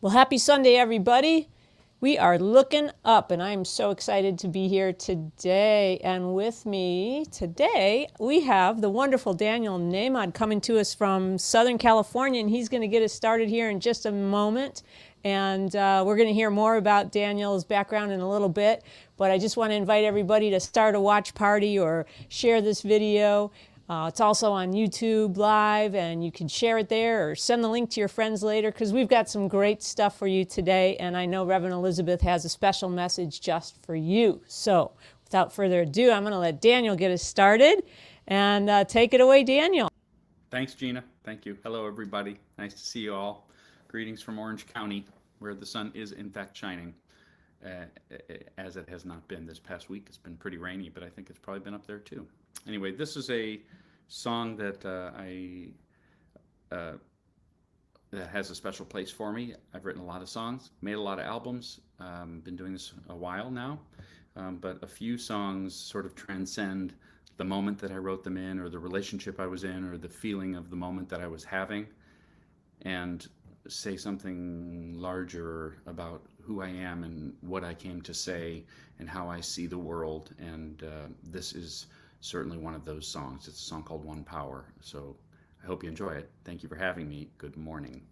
Well, happy Sunday, everybody. We are looking up, and I'm so excited to be here today. And with me today, we have the wonderful Daniel Nahmod coming to us from Southern California, and he's going to get us started here in just a moment. And we're going to hear more about Daniel's background in a little bit. But I just want to invite everybody to start a watch party or share this video. It's also on YouTube Live, and you can share it there or send the link to your friends later, because we've got some great stuff for you today, and I know Reverend Elizabeth has a special message just for you. So without further ado, I'm going to let Daniel get us started, and take it away, Daniel. Thanks, Gina. Thank you. Hello, everybody. Nice to see you all. Greetings from Orange County, where the sun is in fact shining, as it has not been this past week. It's been pretty rainy, but I think it's probably been up there too. Anyway, this is a song that that has a special place for me. I've written a lot of songs, made a lot of albums, been doing this a while now, but a few songs sort of transcend the moment that I wrote them in, or the relationship I was in, or the feeling of the moment that I was having, and say something larger about who I am and what I came to say and how I see the world. And this is certainly one of those songs. It's a song called One Power. So I hope you enjoy it. Thank you for having me. Good morning.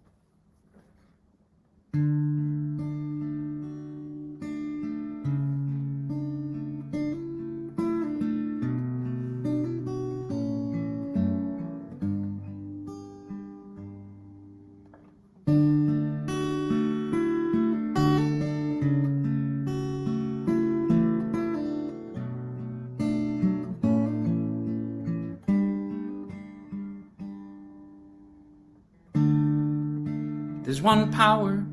There's one power,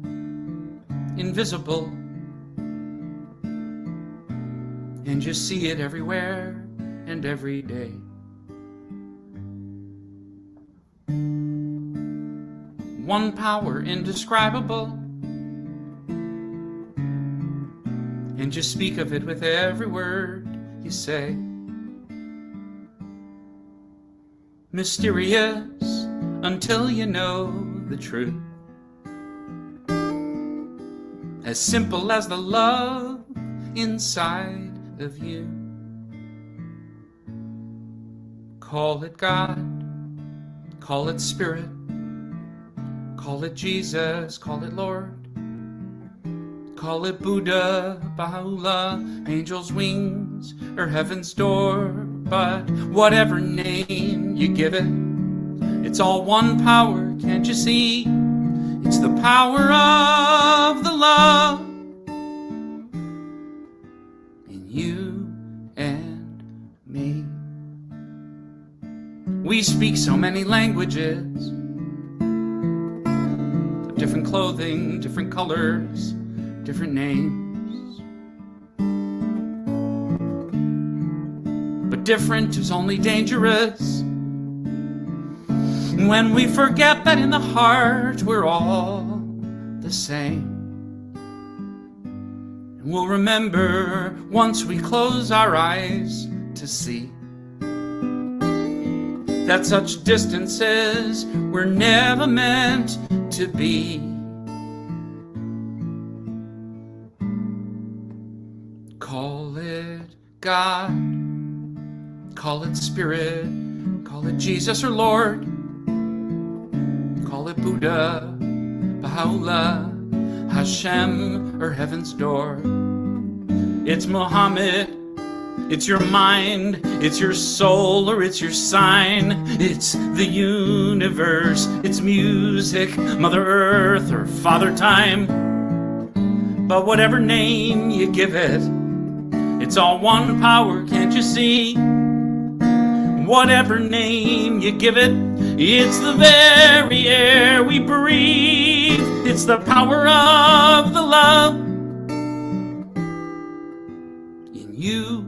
invisible, and you see it everywhere and every day. One power indescribable, and you speak of it with every word you say. Mysterious until you know the truth. As simple as the love inside of you. Call it God, call it Spirit, call it Jesus, call it Lord, call it Buddha, Baha'u'llah, angel's wings, or heaven's door. But whatever name you give it, it's all one power, can't you see? It's the power of the love in you and me. We speak so many languages, of different clothing, different colors, different names. But different is only dangerous when we forget that in the heart we're all the same. And we'll remember once we close our eyes to see that such distances were never meant to be. Call it God, call it Spirit, call it Jesus or Lord, call it Buddha, Baha'u'llah, Hashem, or heaven's door. It's Muhammad, it's your mind, it's your soul, or it's your sign. It's the universe, it's music, Mother Earth, or Father Time. But whatever name you give it, it's all one power, can't you see? Whatever name you give it, it's the very air we breathe. It's the power of the love in you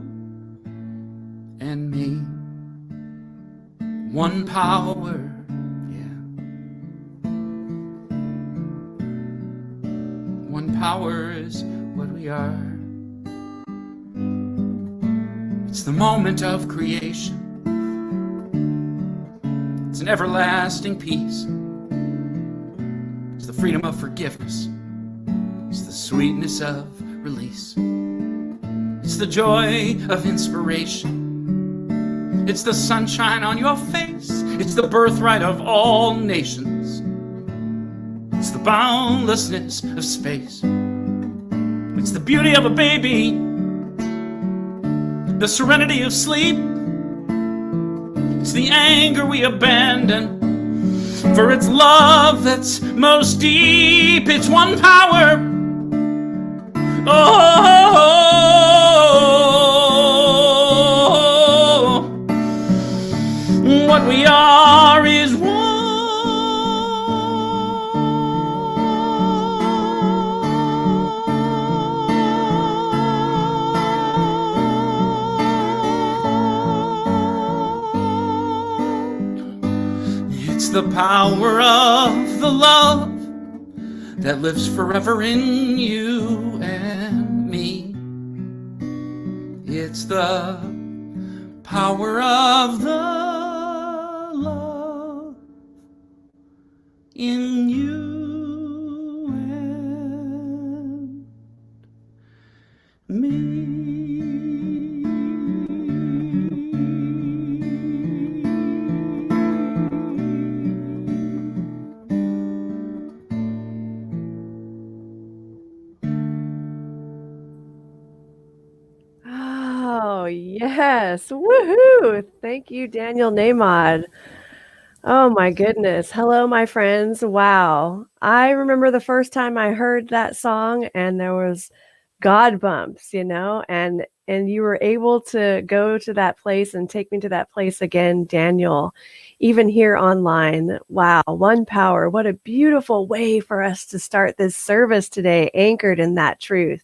and me. One power, yeah. One power is what we are. It's the moment of creation. It's an everlasting peace. It's the freedom of forgiveness. It's the sweetness of release. It's the joy of inspiration. It's the sunshine on your face. It's the birthright of all nations. It's the boundlessness of space. It's the beauty of a baby, the serenity of sleep. It's the anger we abandon, for it's love that's most deep. It's one power. Oh, what we are is one. It's the power of the love that lives forever in you and me. It's the power of the love in you and me. Oh, yes. Woohoo. Thank you, Daniel Nahmod. Oh my goodness. Hello, my friends. Wow. I remember the first time I heard that song and there was God bumps, and you were able to go to that place and take me to that place again, Daniel, even here online. Wow, one power. What a beautiful way for us to start this service today, anchored in that truth.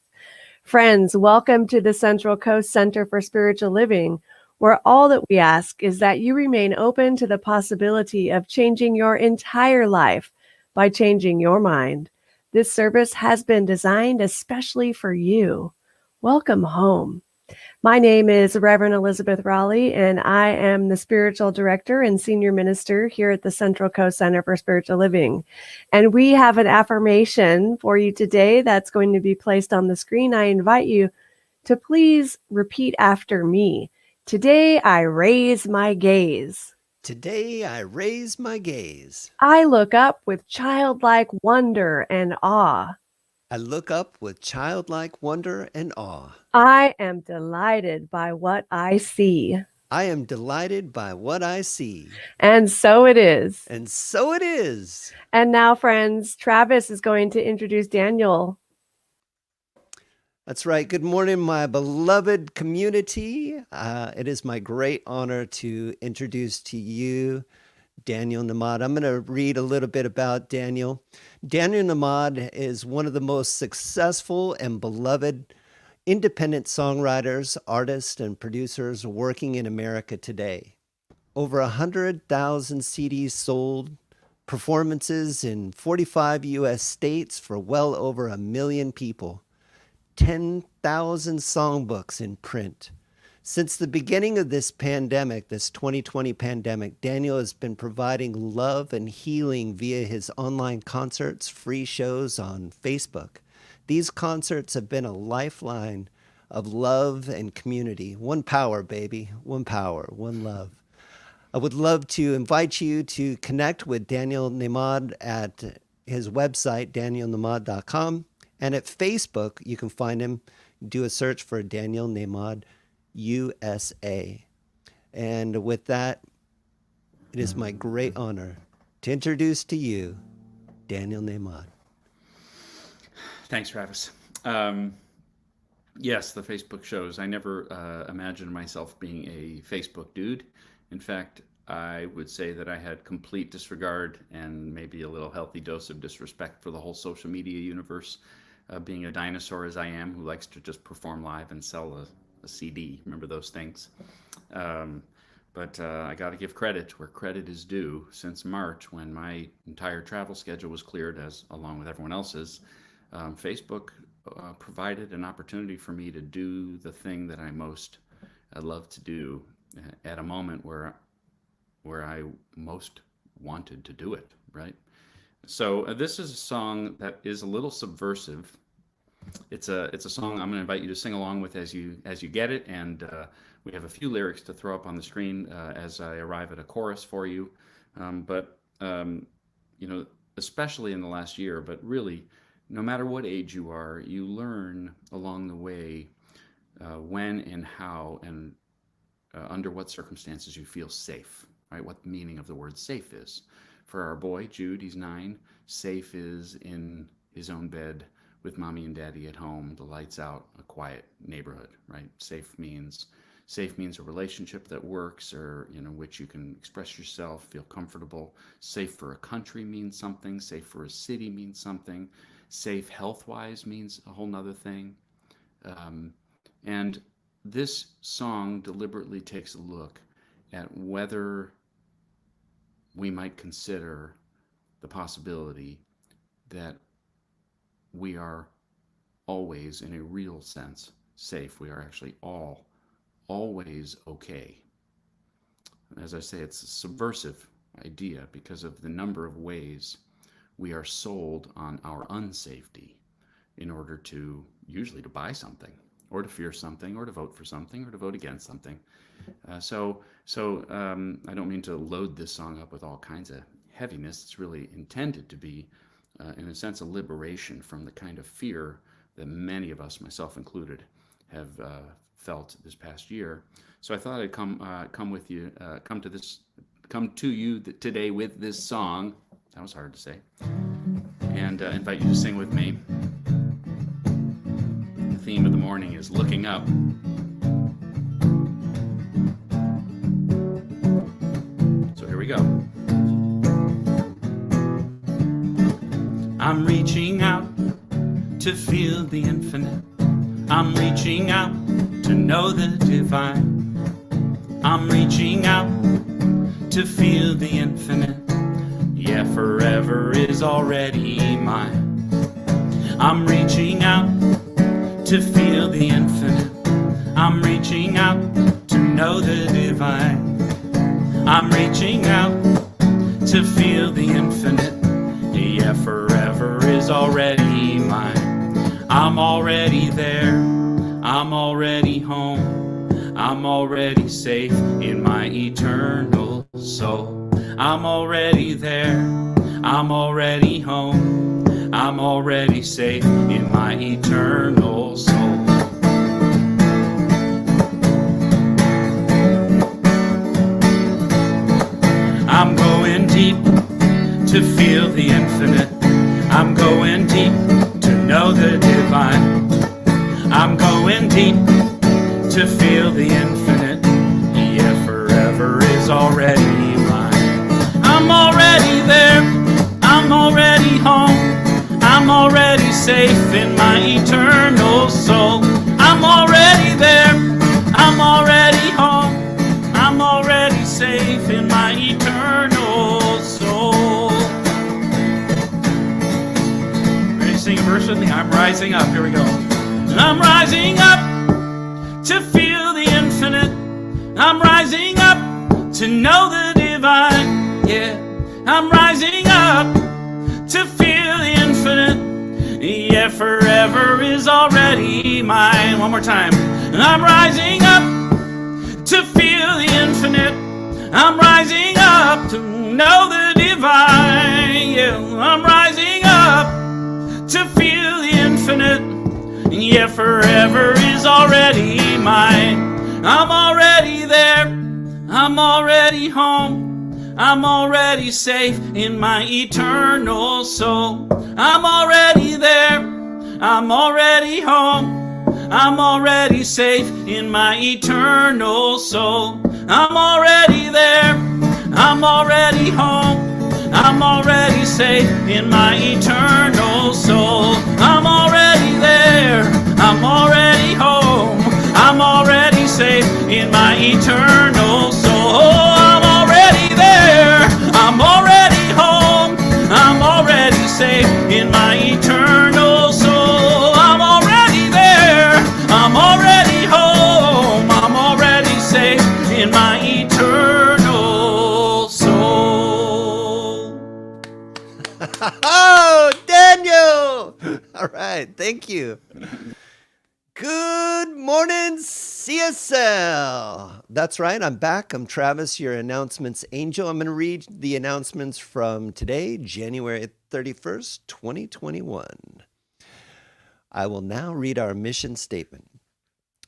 Friends, welcome to the Central Coast Center for Spiritual Living, where all that we ask is that you remain open to the possibility of changing your entire life by changing your mind. This service has been designed especially for you. Welcome home. My name is Reverend Elizabeth Rowley, and I am the Spiritual Director and Senior Minister here at the Central Coast Center for Spiritual Living. And we have an affirmation for you today that's going to be placed on the screen. I invite you to please repeat after me. Today, I raise my gaze. Today I raise my gaze. I look up with childlike wonder and awe. I look up with childlike wonder and awe. I am delighted by what I see. I am delighted by what I see. And so it is. And so it is. And now, friends, Travis is going to introduce Daniel. That's right. Good morning, my beloved community. It is my great honor to introduce to you Daniel Nahmod. I'm going to read a little bit about Daniel. Daniel Nahmod is one of the most successful and beloved independent songwriters, artists, and producers working in America today. Over 100,000 CDs sold, performances in 45 U.S. states for well over 1 million people, 10,000 songbooks in print. Since the beginning of this pandemic, this 2020 pandemic, Daniel has been providing love and healing via his online concerts, free shows on Facebook. These concerts have been a lifeline of love and community. One power, baby. One power, one love. I would love to invite you to connect with Daniel Nahmod at his website, danielnahmod.com. And at Facebook, you can find him. Do a search for Daniel Nahmod USA. And with that, it is my great honor to introduce to you Daniel Nahmod. Thanks, Travis. Yes, the Facebook shows. I never imagined myself being a Facebook dude. In fact, I would say that I had complete disregard and maybe a little healthy dose of disrespect for the whole social media universe, being a dinosaur as I am, who likes to just perform live and sell a CD. Remember those things? But I got to give credit where credit is due. Since March, when my entire travel schedule was cleared, as along with everyone else's, Facebook provided an opportunity for me to do the thing that I most love to do at a moment where I most wanted to do it, right? So this is a song that is a little subversive, it's a song I'm going to invite you to sing along with as you get it, and we have a few lyrics to throw up on the screen as I arrive at a chorus for you. But especially in the last year, but really, no matter what age you are, you learn along the way when and how and under what circumstances you feel safe, right? What the meaning of the word safe is. For our boy, Jude, he's 9, safe is in his own bed with mommy and daddy at home, the lights out, a quiet neighborhood, right? Safe means a relationship that works, or which you can express yourself, feel comfortable. Safe for a country means something. Safe for a city means something. Safe health-wise means a whole nother thing. And this song deliberately takes a look at whether we might consider the possibility that we are always, in a real sense, safe. We are actually always okay. As I say, it's a subversive idea because of the number of ways we are sold on our unsafety in order to, usually to buy something, or to fear something, or to vote for something, or to vote against something. So I don't mean to load this song up with all kinds of heaviness. It's really intended to be, in a sense, a liberation from the kind of fear that many of us, myself included, have felt this past year. So I thought I'd come to you today with this song. That was hard to say. And invite you to sing with me. The theme of the morning is looking up. So here we go. I'm reaching out to feel the infinite. I'm reaching out to know the divine. I'm reaching out to feel the infinite. Yeah, forever is already mine. I'm reaching out to feel the infinite. I'm reaching out to know the divine. I'm reaching out to feel the infinite. Yeah, forever is already mine. I'm already there. I'm already home. I'm already safe in my eternal soul. I'm already there. I'm already home. I'm already safe in my eternal soul. I'm going deep to feel the infinite. I'm going deep to know the divine. I'm going deep to feel the infinite. Yeah, forever is already mine. I'm already there. I'm already home. I'm already safe in my eternal soul. I'm already there. I'm already home. I'm already safe in my eternal soul. Ready to sing a verse with me? I'm rising up. Here we go. I'm rising up to feel the infinite. I'm rising up to know the divine. Yeah, I'm rising up to feel the infinite. Yeah, forever is already mine. One more time. I'm rising up to feel the infinite. I'm rising up to know the divine. Yeah, I'm rising up to feel the infinite. Yeah, forever is already mine. I'm already there. I'm already home. I'm already safe in my eternal soul. I'm already there. I'm already home. I'm already safe in my eternal soul. I'm already there. I'm already home. I'm already safe in my eternal soul. I'm already there. I'm already home. I'm already safe in my eternal soul. I'm already there. I'm already home. I'm already safe in my eternal soul. I'm already there. I'm already home. I'm already safe in my eternal soul. Oh, Daniel! All right. right. Thank you. Good morning, CSL. That's right. I'm back. I'm Travis, your announcements angel. I'm going to read the announcements from today, January 31st, 2021. I will now read our mission statement.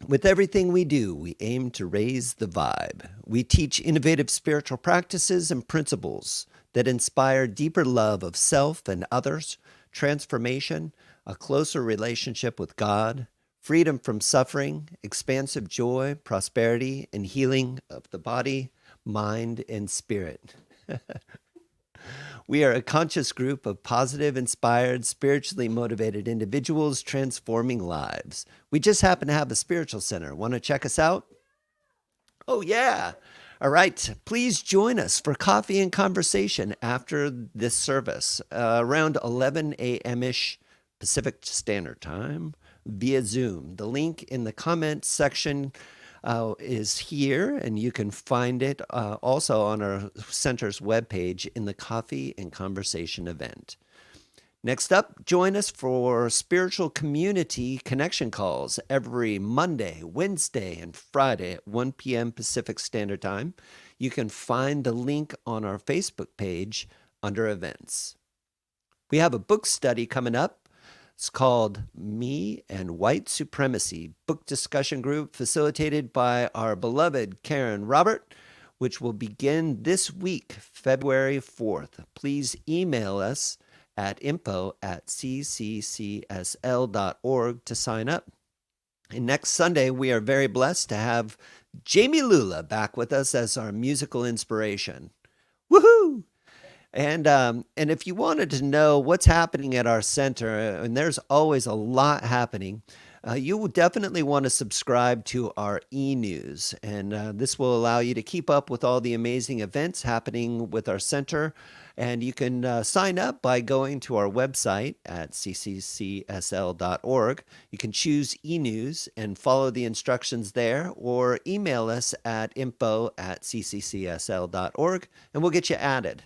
With everything we do, we aim to raise the vibe. We teach innovative spiritual practices and principles that inspire deeper love of self and others, transformation, a closer relationship with God, freedom from suffering, expansive joy, prosperity, and healing of the body, mind, and spirit. We are a conscious group of positive, inspired, spiritually motivated individuals transforming lives. We just happen to have a spiritual center. Want to check us out? Oh, yeah. All right. Please join us for coffee and conversation after this service, around 11 a.m.-ish Pacific Standard Time via Zoom. The link in the comments section is here, and you can find it also on our center's webpage in the Coffee and Conversation event. Next up, join us for spiritual community connection calls every Monday, Wednesday, and Friday at 1 p.m. Pacific Standard Time. You can find the link on our Facebook page under events. We have a book study coming up. It's called Me and White Supremacy, book discussion group facilitated by our beloved Karen Robert, which will begin this week, February 4th. Please email us at info@ccccsl.org to sign up. And next Sunday, we are very blessed to have Jamie Lula back with us as our musical inspiration. Woohoo! And if you wanted to know what's happening at our center, and there's always a lot happening, you will definitely want to subscribe to our e-news. And this will allow you to keep up with all the amazing events happening with our center. And you can sign up by going to our website at ccccsl.org. You can choose e-news and follow the instructions there, or email us at info@ccccsl.org, and we'll get you added.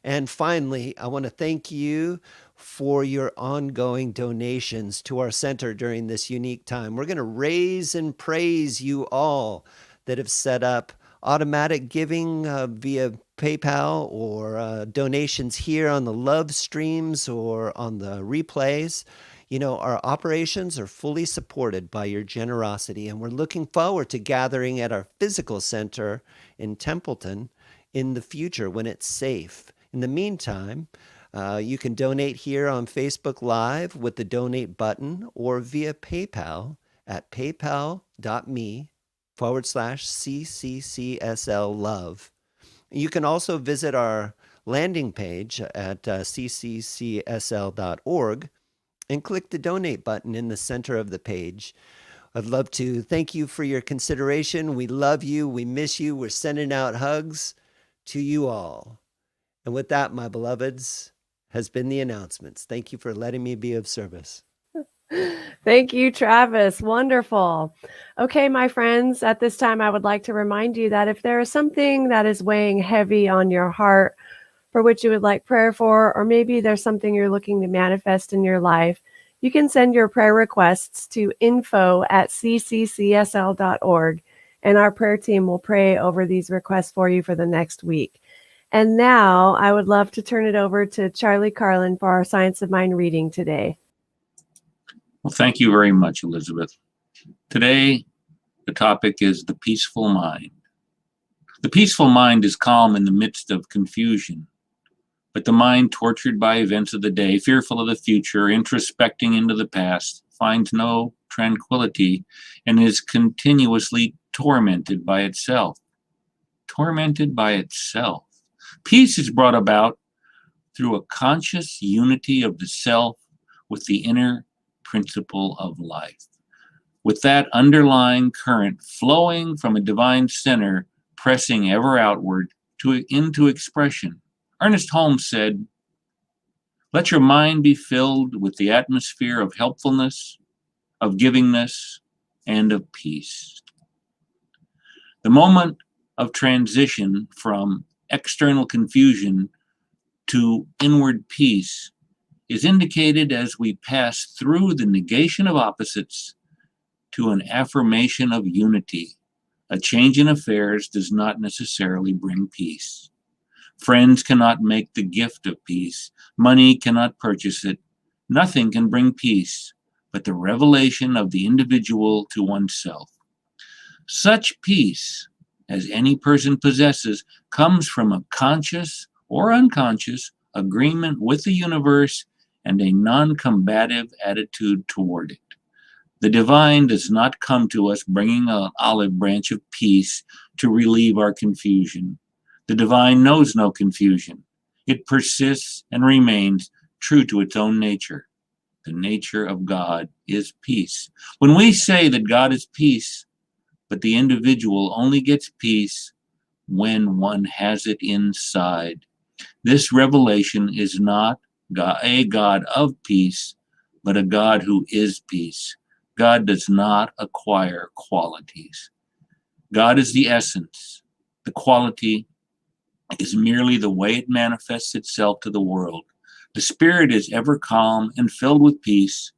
And finally, I want to thank you for your ongoing donations to our center during this unique time. We're going to raise and praise you all that have set up automatic giving via PayPal, or donations here on the love streams or on the replays. You know, our operations are fully supported by your generosity, and we're looking forward to gathering at our physical center in Templeton in the future when it's safe. In the meantime, you can donate here on Facebook Live with the donate button, or via PayPal at paypal.me/CCCSL-love. You can also visit our landing page at ccccsl.org and click the donate button in the center of the page. I'd love to thank you for your consideration. We love you. We miss you. We're sending out hugs to you all. And with that, my beloveds, has been the announcements. Thank you for letting me be of service. Thank you, Travis. Wonderful. Okay, my friends, at this time, I would like to remind you that if there is something that is weighing heavy on your heart for which you would like prayer for, or maybe there's something you're looking to manifest in your life, you can send your prayer requests to info@ccccsl.org, and our prayer team will pray over these requests for you for the next week. And now I would love to turn it over to Charlie Carlin for our Science of Mind reading today. Well, thank you very much, Elizabeth. Today, the topic is the peaceful mind. The peaceful mind is calm in the midst of confusion, but the mind tortured by events of the day, fearful of the future, introspecting into the past, finds no tranquility and is continuously tormented by itself. Tormented by itself. Peace is brought about through a conscious unity of the self with the inner principle of life, with that underlying current flowing from a divine center, pressing ever outward into expression. Ernest Holmes said, "Let your mind be filled with the atmosphere of helpfulness, of givingness, and of peace." The moment of transition from external confusion to inward peace is indicated as we pass through the negation of opposites to an affirmation of unity. A change in affairs does not necessarily bring peace. Friends cannot make the gift of peace. Money cannot purchase it. Nothing can bring peace but the revelation of the individual to oneself. Such peace as any person possesses comes from a conscious or unconscious agreement with the universe and a non-combative attitude toward it. The divine does not come to us bringing an olive branch of peace to relieve our confusion. The divine knows no confusion. It persists and remains true to its own nature. The nature of God is peace. When we say that God is peace, but the individual only gets peace when one has it inside, this revelation is not a God of peace, but a God who is peace. God does not acquire qualities. God is the essence. The quality is merely the way it manifests itself to the world. The spirit is ever calm and filled with peace,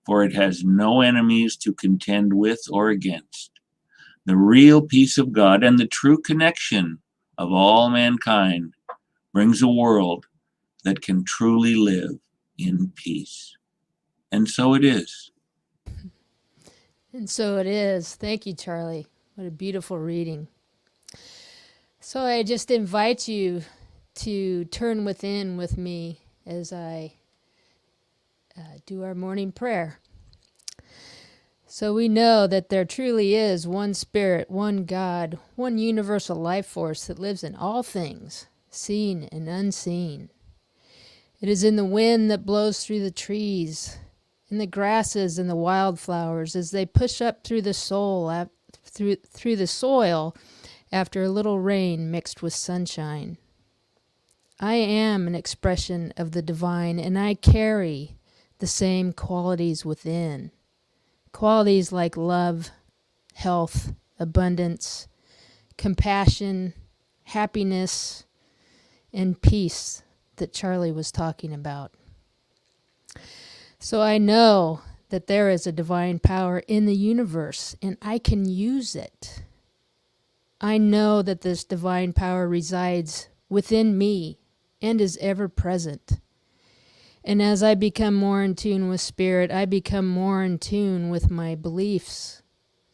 for it has no enemies to contend with or against. The real peace of God and the true connection of all mankind brings a world that can truly live in peace. And so it is. And so it is. Thank you, Charlie. What a beautiful reading. So I just invite you to turn within with me as I do our morning prayer. So we know that there truly is one Spirit, one God, one universal life force that lives in all things, seen and unseen. It is in the wind that blows through the trees, in the grasses and the wildflowers as they push up through the soul, through the soil after a little rain mixed with sunshine. I am an expression of the divine, and I carry the same qualities within. Qualities like love, health, abundance, compassion, happiness, and peace that Charlie was talking about. So I know that there is a divine power in the universe, and I can use it. I know that this divine power resides within me and is ever present. And as I become more in tune with Spirit, I become more in tune with my beliefs,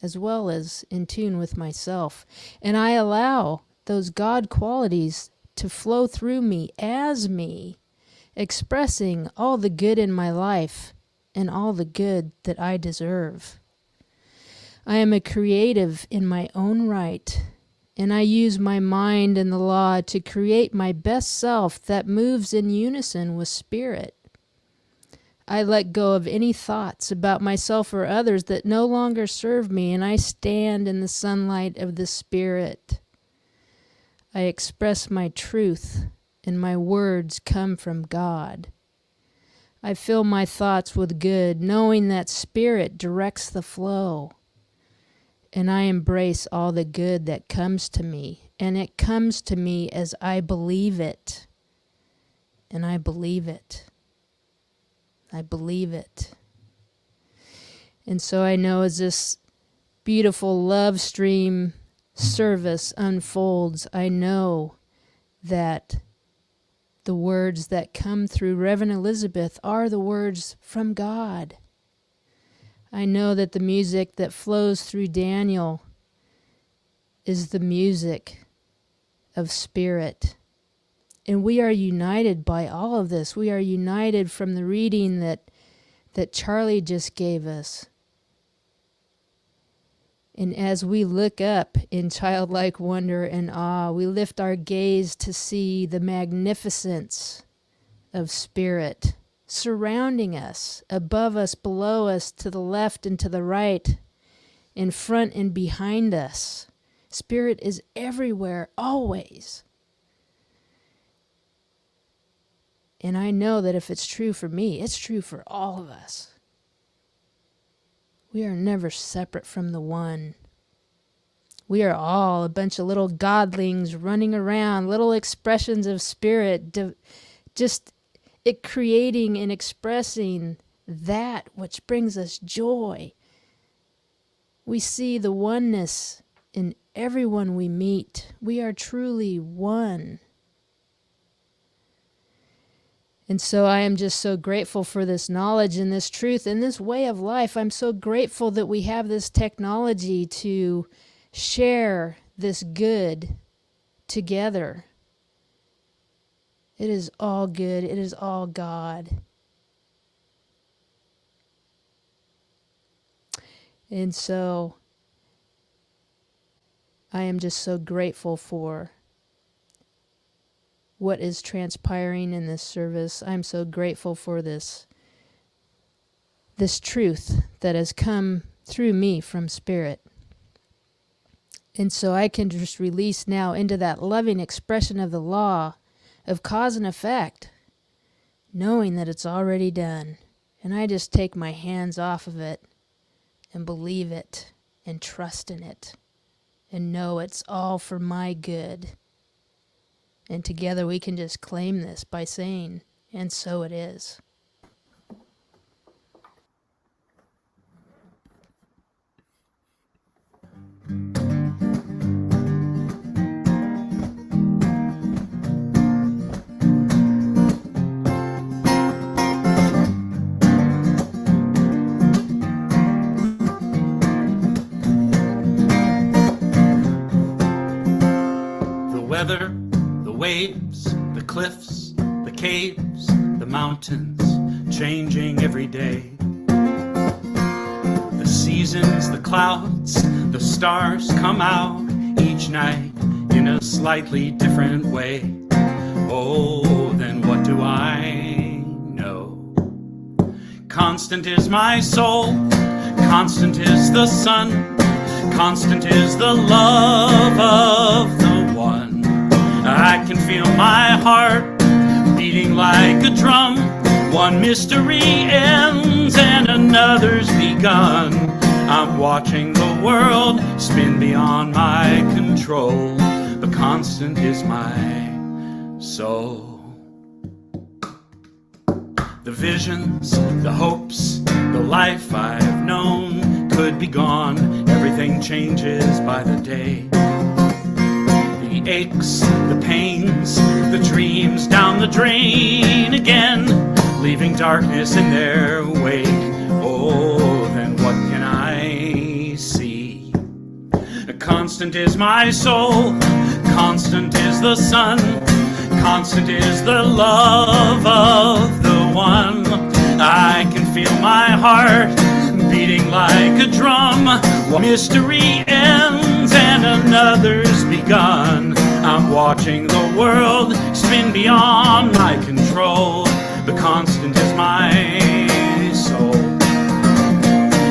as well as in tune with myself. And I allow those God qualities to flow through me as me, expressing all the good in my life and all the good that I deserve. I am a creative in my own right, and I use my mind and the law to create my best self that moves in unison with Spirit. I let go of any thoughts about myself or others that no longer serve me, and I stand in the sunlight of the Spirit. I express my truth, and my words come from God. I fill my thoughts with good, knowing that Spirit directs the flow. And I embrace all the good that comes to me, and it comes to me as I believe it. And I believe it. I believe it. And so I know as this beautiful love stream service unfolds, I know that the words that come through Reverend Elizabeth are the words from God. I know that the music that flows through Daniel is the music of Spirit. And we are united by all of this. We are united from the reading that Charlie just gave us. And as we look up in childlike wonder and awe, we lift our gaze to see the magnificence of Spirit surrounding us, above us, below us, to the left and to the right, in front and behind us. Spirit is everywhere, always. And I know that if it's true for me, it's true for all of us. We are never separate from the one. We are all a bunch of little godlings running around, little expressions of Spirit, just it creating and expressing that which brings us joy. We see the oneness in everyone we meet. We are truly one. And so I am just so grateful for this knowledge and this truth and this way of life. I'm so grateful that we have this technology to share this good together. It is all good. It is all God. And so I am just so grateful for what is transpiring in this service. I'm so grateful for this truth that has come through me from Spirit. And so I can just release now into that loving expression of the law of cause and effect, knowing that it's already done. And I just take my hands off of it and believe it and trust in it and know it's all for my good. And together we can just claim this by saying, and so it is. The weather, the waves, the cliffs, the caves, the mountains, changing every day. The seasons, the clouds, the stars come out each night in a slightly different way. Oh, then what do I know? Constant is my soul, constant is the sun, constant is the love of the one. I can feel my heart beating like a drum. One mystery ends and another's begun. I'm watching the world spin beyond my control, but constant is my soul. The visions, the hopes, the life I've known could be gone. Everything changes by the day. The aches, the pains, the dreams down the drain again, leaving darkness in their wake. Oh, then what can I see? Constant is my soul, constant is the sun, constant is the love of the one. I can feel my heart beating like a drum. One mystery ends and another's begun. I'm watching the world spin beyond my control. The constant is my soul.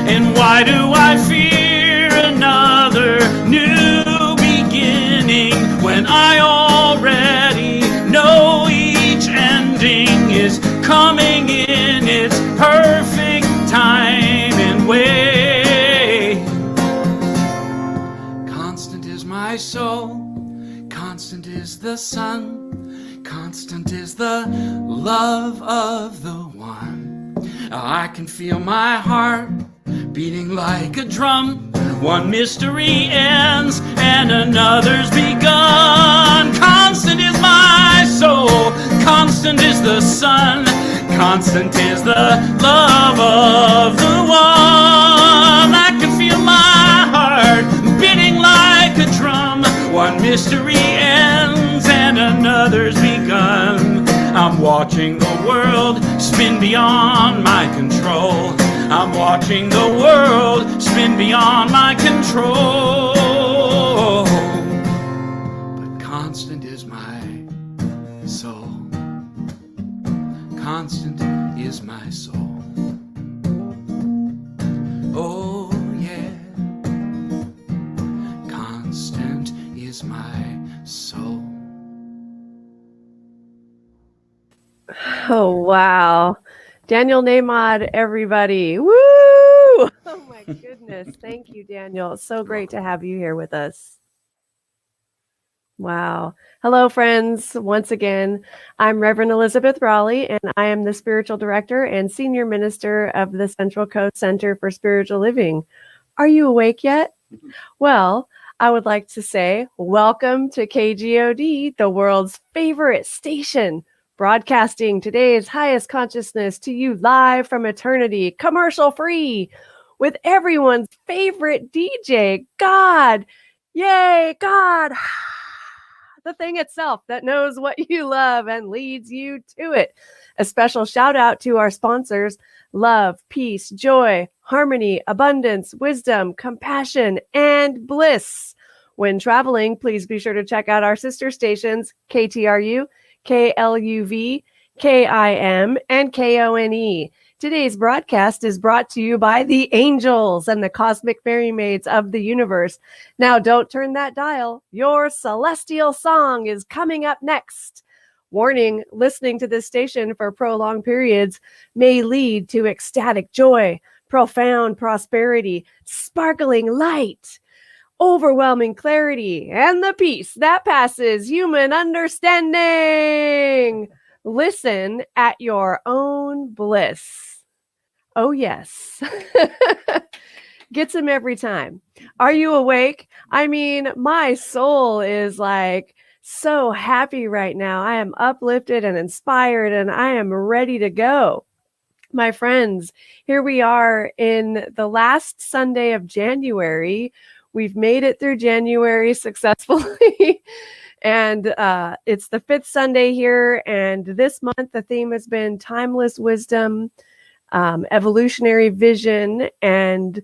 And why do I fear another new beginning when I already know each ending is coming in its perfect time and way? Constant is my soul, constant is the sun, constant is the love of the one. I can feel my heart beating like a drum. One mystery ends and another's begun. Constant is my soul, constant is the sun, constant is the love of the one. I can feel my heart beating like a drum. One mystery ends and another's begun. I'm watching the world spin beyond my control. I'm watching the world spin beyond my control. But constant is my soul. Constant is my soul. Oh yeah. Constant is my soul. Oh, wow. Daniel Nahmod, everybody. Woo! Oh, my goodness. Thank you, Daniel. It's so great to have you here with us. Wow. Hello, friends. Once again, I'm Reverend Elizabeth Rowley, and I am the spiritual director and senior minister of the Central Coast Center for Spiritual Living. Are you awake yet? Well, I would like to say welcome to KGOD, the world's favorite station, broadcasting today's highest consciousness to you live from eternity, commercial free, with everyone's favorite DJ, God. Yay, God. The thing itself that knows what you love and leads you to it. A special shout out to our sponsors: love, peace, joy, harmony, abundance, wisdom, compassion, and bliss. When traveling, please be sure to check out our sister stations, KTRU, KLUV, KIM, and KONE. Today's broadcast is brought to you by the angels and the cosmic fairy maids of the universe. Now, don't turn that dial. Your celestial song is coming up next. Warning: listening to this station for prolonged periods may lead to ecstatic joy, profound prosperity, sparkling light, overwhelming clarity, and the peace that passes human understanding. Listen at your own bliss. Oh, yes. Gets him every time. Are you awake? I mean, my soul is like so happy right now. I am uplifted and inspired, and I am ready to go. My friends, here we are in the last Sunday of January. We've made it through January successfully. And it's the 5th Sunday here. And this month, the theme has been timeless wisdom, evolutionary vision, and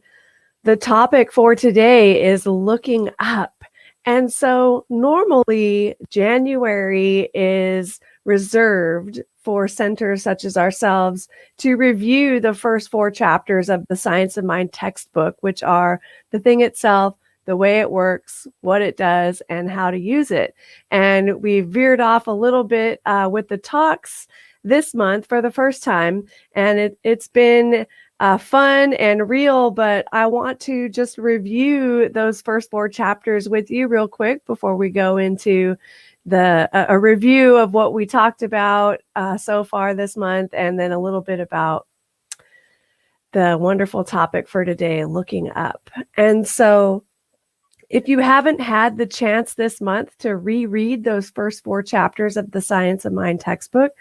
the topic for today is looking up. And so normally January is reserved for centers such as ourselves to review the first 4 chapters of the Science of Mind textbook, which are the thing itself, the way it works, what it does, and how to use it. And we veered off a little bit with the talks this month for the first time, and it's been fun and real, but I want to just review those first 4 chapters with you real quick before we go into a review of what we talked about so far this month, and then a little bit about the wonderful topic for today, looking up. And so if you haven't had the chance this month to reread those first 4 chapters of the Science of Mind textbook,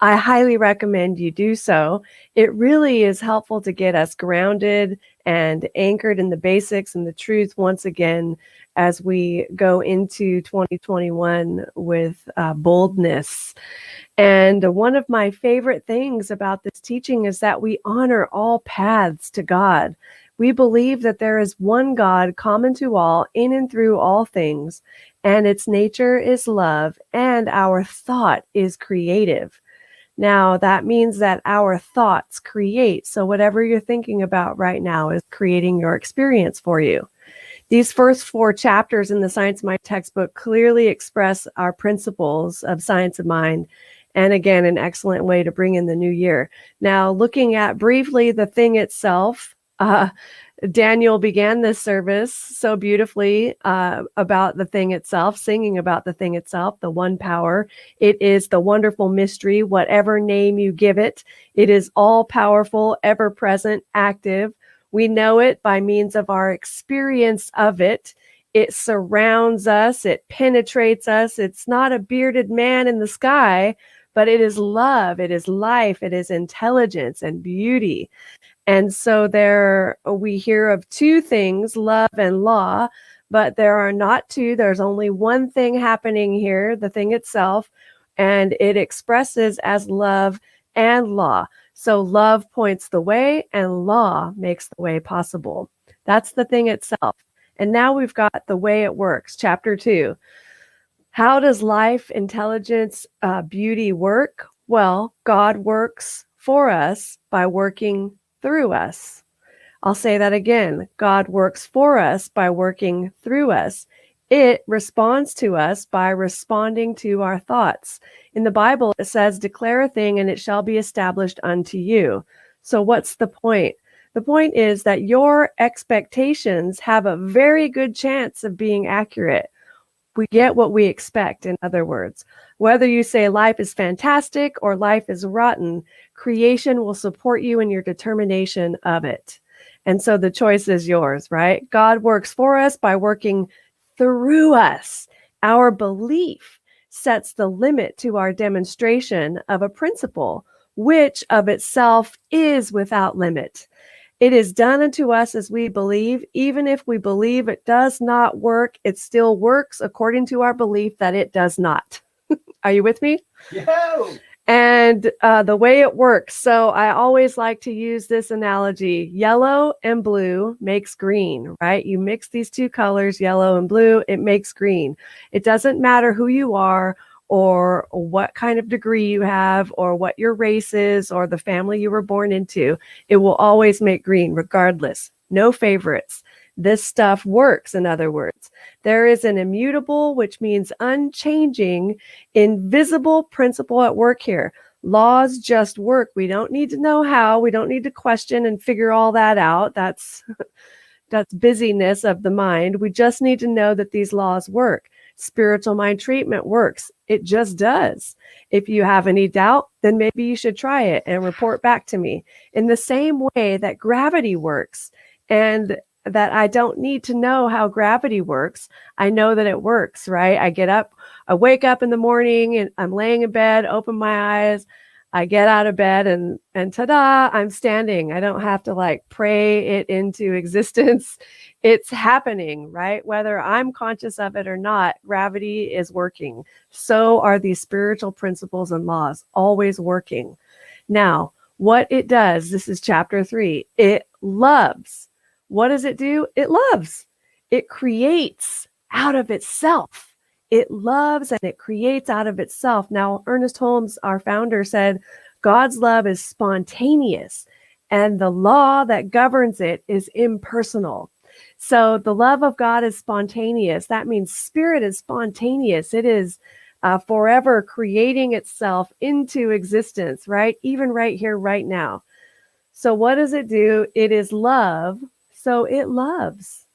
I highly recommend you do so. It really is helpful to get us grounded and anchored in the basics and the truth once again as we go into 2021 with boldness. And one of my favorite things about this teaching is that we honor all paths to God. We believe that there is one God common to all, in and through all things, and its nature is love, and our thought is creative. Now, that means that our thoughts create. So whatever you're thinking about right now is creating your experience for you. These first 4 chapters in the Science of Mind textbook clearly express our principles of Science of Mind. And again, an excellent way to bring in the new year. Now, looking at briefly the thing itself, Daniel began this service so beautifully about the thing itself, singing about the thing itself, the one power. It is the wonderful mystery, whatever name you give it. It is all powerful, ever present, active. We know it by means of our experience of it. It surrounds us. It penetrates us. It's not a bearded man in the sky, but it is love. It is life. It is intelligence and beauty. And so there we hear of 2 things, love and law, but there are not 2. There's only one thing happening here, the thing itself, and it expresses as love and law. So love points the way and law makes the way possible. That's the thing itself. And now we've got the way it works, chapter 2. How does life, intelligence, beauty work? Well, God works for us by working through us. I'll say that again. God works for us by working through us. It responds to us by responding to our thoughts. In the Bible, it says, declare a thing and it shall be established unto you. So what's the point? The point is that your expectations have a very good chance of being accurate. We get what we expect, in other words. Whether you say life is fantastic or life is rotten, creation will support you in your determination of it. And so the choice is yours, right? God works for us by working through us. Our belief sets the limit to our demonstration of a principle, which of itself is without limit. It is done unto us as we believe. Even if we believe it does not work, it still works according to our belief that it does not. Are you with me? Yeah. And the way it works. So I always like to use this analogy. Yellow and blue makes green, right? You mix these two colors, yellow and blue, it makes green. It doesn't matter who you are or what kind of degree you have or what your race is or the family you were born into. It will always make green regardless. No favorites. This stuff works, in other words. There is an immutable, which means unchanging, invisible principle at work here. Laws just work. We don't need to know how. We don't need to question and figure all that out. That's busyness of the mind. We just need to know that these laws work. Spiritual mind treatment works. It just does. If you have any doubt, then maybe you should try it and report back to me. In the same way that gravity works, and that I don't need to know how gravity works. I know that it works, right? I wake up in the morning and I'm laying in bed, open my eyes, I get out of bed and ta-da, I'm standing. I don't have to pray it into existence. It's happening, right? Whether I'm conscious of it or not, gravity is working. So are these spiritual principles and laws, always working. Now, what it does, this is chapter 3, it loves. What does it do? It loves. It creates out of itself. It loves and it creates out of itself. Now, Ernest Holmes, our founder, said, God's love is spontaneous and the law that governs it is impersonal. So the love of God is spontaneous. That means spirit is spontaneous. It is forever creating itself into existence, right? Even right here, right now. So what does it do? It is love. So it loves.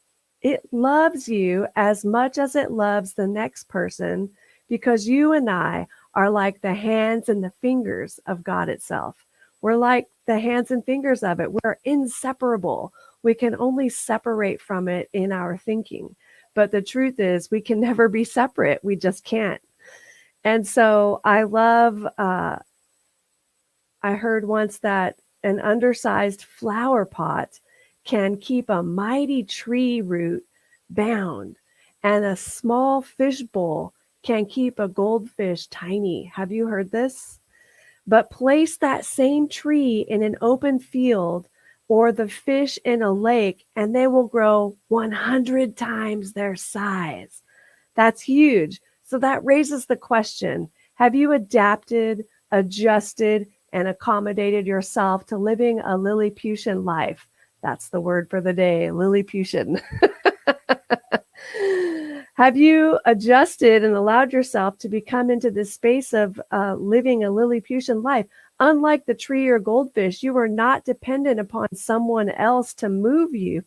It loves you as much as it loves the next person, because you and I are like the hands and the fingers of God itself. We're like the hands and fingers of it. We're inseparable. We can only separate from it in our thinking. But the truth is we can never be separate. We just can't. And so I love, I heard once that an undersized flower pot can keep a mighty tree root bound, and a small fish bowl can keep a goldfish tiny. Have you heard this? But place that same tree in an open field or the fish in a lake, and they will grow 100 times their size. That's huge. So that raises the question, have you adapted, adjusted, and accommodated yourself to living a Lilliputian life? That's the word for the day, Lilliputian. Have you adjusted and allowed yourself to become into this space of living a Lilliputian life? Unlike the tree or goldfish, you are not dependent upon someone else to move you,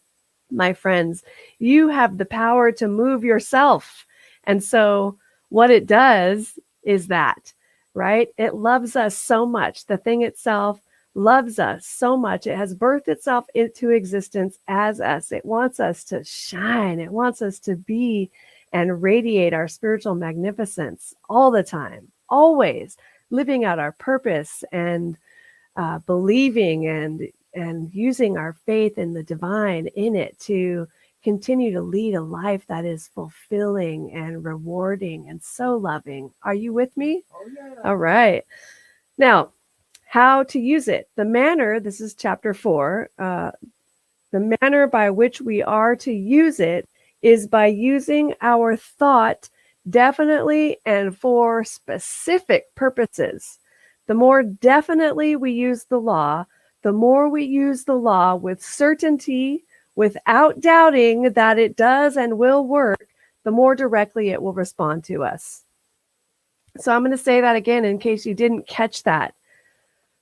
my friends. You have the power to move yourself. And so what it does is that, right? It loves us so much. The thing itself loves us so much. It has birthed itself into existence as us. It wants us to shine. It wants us to be and radiate our spiritual magnificence all the time, always living out our purpose and believing and using our faith in the divine in it to continue to lead a life that is fulfilling and rewarding and so loving. Are you with me? Oh, yeah. All right. Now, how to use it. The manner, this is chapter 4, the manner by which we are to use it is by using our thought definitely and for specific purposes. The more definitely we use the law, the more we use the law with certainty, without doubting that it does and will work, the more directly it will respond to us. So I'm going to say that again in case you didn't catch that.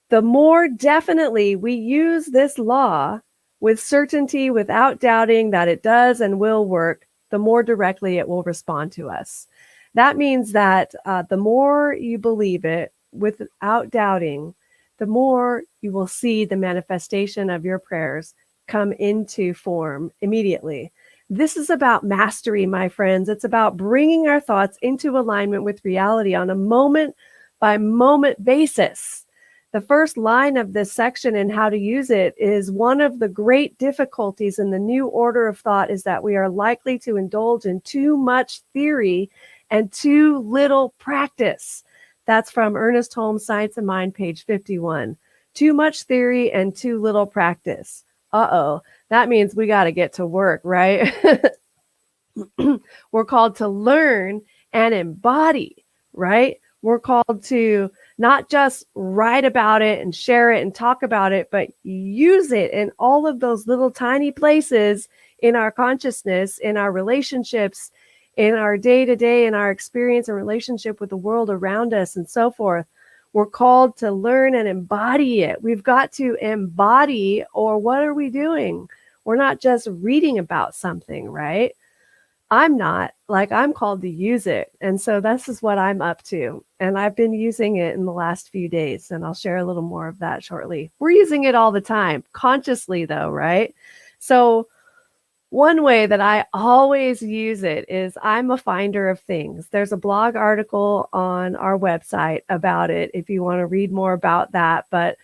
The more definitely we use this law with certainty, without doubting that it does and will work, the more directly it will respond to us. That means that the more you believe it without doubting, the more you will see the manifestation of your prayers come into form immediately. This is about mastery, my friends. It's about bringing our thoughts into alignment with reality on a moment by moment basis. The first line of this section and how to use it is one of the great difficulties in the new order of thought is that we are likely to indulge in too much theory and too little practice. That's from Ernest Holmes' Science of Mind, page 51. Too much theory and too little practice. Uh-oh, that means we got to get to work, right? We're called to learn and embody, right? We're called to not just write about it and share it and talk about it, but use it in all of those little tiny places in our consciousness, in our relationships, in our day-to-day, in our experience and relationship with the world around us and so forth. We're called to learn and embody it. We've got to embody, or what are we doing? We're not just reading about something, right? I'm called to use it. And so this is what I'm up to. And I've been using it in the last few days, and I'll share a little more of that shortly. We're using it all the time, consciously though, right? So one way that I always use it is I'm a finder of things. There's a blog article on our website about it if you want to read more about that. But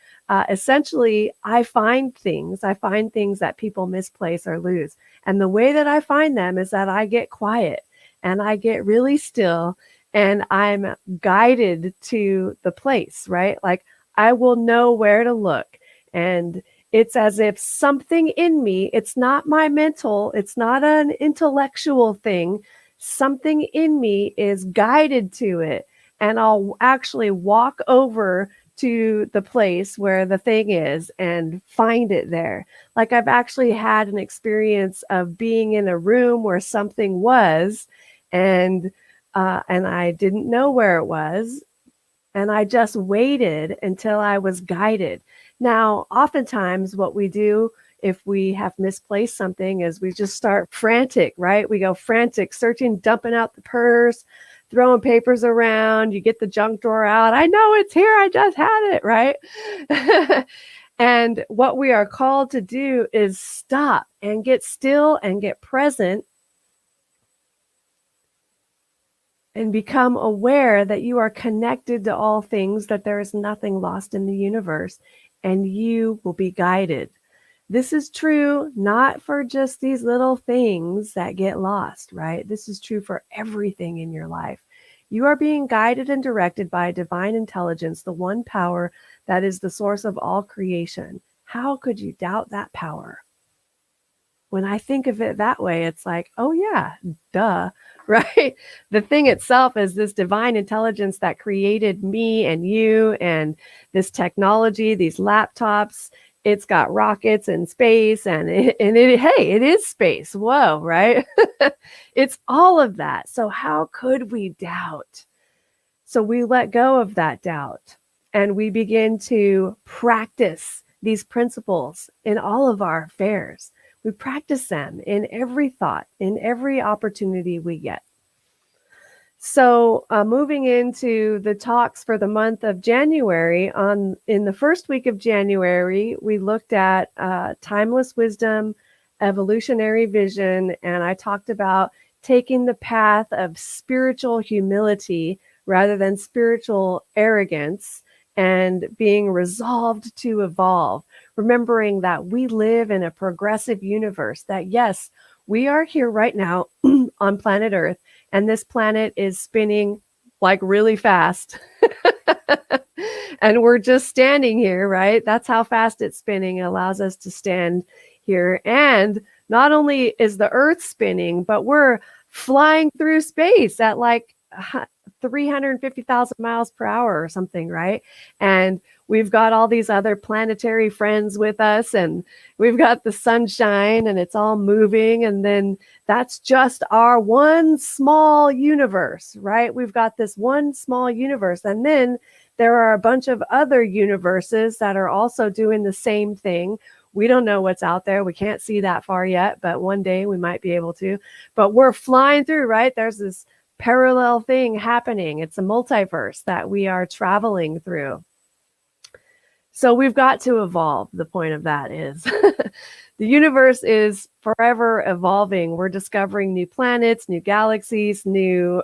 essentially, I find things that people misplace or lose. And the way that I find them is that I get quiet and I get really still and I'm guided to the place, right? Like I will know where to look. And it's as if something in me, it's not my mental, it's not an intellectual thing. Something in me is guided to it. And I'll actually walk over to the place where the thing is and find it there. Like I've actually had an experience of being in a room where something was, and I didn't know where it was. And I just waited until I was guided. Now, oftentimes what we do if we have misplaced something is we just start frantic, right? We go frantic, searching, dumping out the purse, throwing papers around. You get the junk drawer out. I know it's here. I just had it, right? And what we are called to do is stop and get still and get present and become aware that you are connected to all things, that there is nothing lost in the universe, and you will be guided. This is true not for just these little things that get lost, right? This is true for everything in your life. You are being guided and directed by a divine intelligence, the one power that is the source of all creation. How could you doubt that power? When I think of it that way, it's like, oh yeah, duh, right? The thing itself is this divine intelligence that created me and you and this technology, these laptops. It's got rockets and space and hey, it is space. Whoa, right? It's all of that. So how could we doubt? So we let go of that doubt and we begin to practice these principles in all of our affairs. We practice them in every thought, in every opportunity we get. So moving into the talks for the month of January, in the first week of January, we looked at timeless wisdom, evolutionary vision, and I talked about taking the path of spiritual humility rather than spiritual arrogance and being resolved to evolve. Remembering that we live in a progressive universe, that yes, we are here right now on planet Earth, and this planet is spinning like really fast. And we're just standing here, right? That's how fast it's spinning. It allows us to stand here. And not only is the Earth spinning, but we're flying through space at like 350,000 miles per hour or something, right? And we've got all these other planetary friends with us, and we've got the sunshine, and it's all moving. And then that's just our one small universe, right? We've got this one small universe. And then there are a bunch of other universes that are also doing the same thing, We don't know what's out there. We can't see that far yet, but one day we might be able to. But we're flying through, right? There's this parallel thing happening. It's a multiverse that we are traveling through. So we've got to evolve. The point of that is the universe is forever evolving. We're discovering new planets, new galaxies, new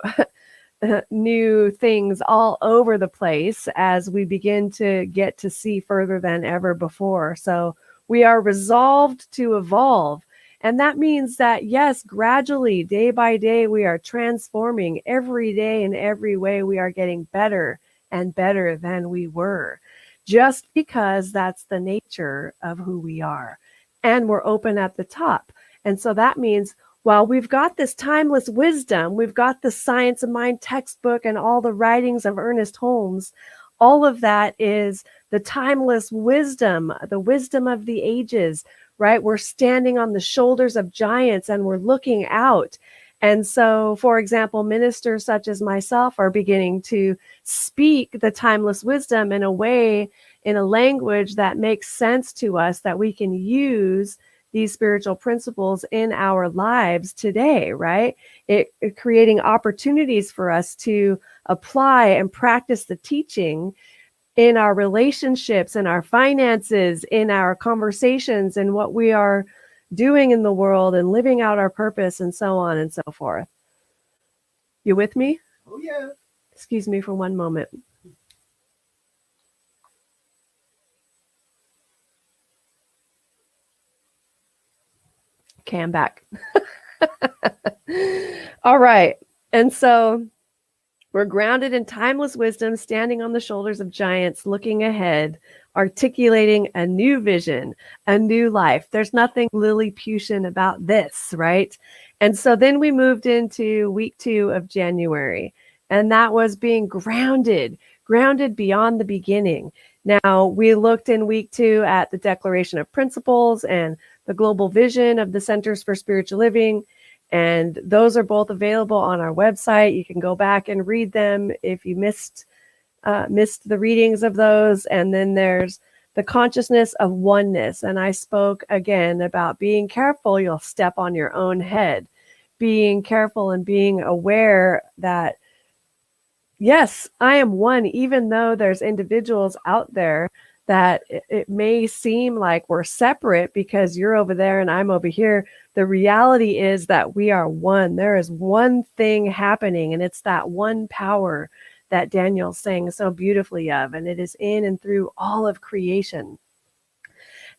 new things all over the place as we begin to get to see further than ever before. So we are resolved to evolve. And that means that, yes, gradually, day by day, we are transforming. Every day in every way, we are getting better and better than we were, just because that's the nature of who we are. And we're open at the top. And so that means, while we've got this timeless wisdom, we've got the Science of Mind textbook and all the writings of Ernest Holmes, all of that is the timeless wisdom, the wisdom of the ages, right? We're standing on the shoulders of giants and we're looking out. And so, for example, ministers such as myself are beginning to speak the timeless wisdom in a way, in a language that makes sense to us, that we can use these spiritual principles in our lives today, right? It creating opportunities for us to apply and practice the teaching in our relationships, in our finances, in our conversations, and what we are doing in the world and living out our purpose and so on and so forth. You with me? Oh, yeah. Excuse me for one moment. Okay, I'm back. All right. And so we're grounded in timeless wisdom, standing on the shoulders of giants, looking ahead, articulating a new vision, a new life. There's nothing Lilliputian about this, right? And so then we moved into week 2 of January, and that was being grounded beyond the beginning. Now, we looked in week 2 at the Declaration of Principles and the global vision of the Centers for Spiritual Living. And those are both available on our website. You can go back and read them if you missed the readings of those. And then there's the consciousness of oneness. And I spoke again about being careful, you'll step on your own head. Being careful and being aware that, yes, I am one, even though there's individuals out there that it may seem like we're separate because you're over there and I'm over here. The reality is that we are one. There is one thing happening, and it's that one power that Daniel sang so beautifully of, and it is in and through all of creation.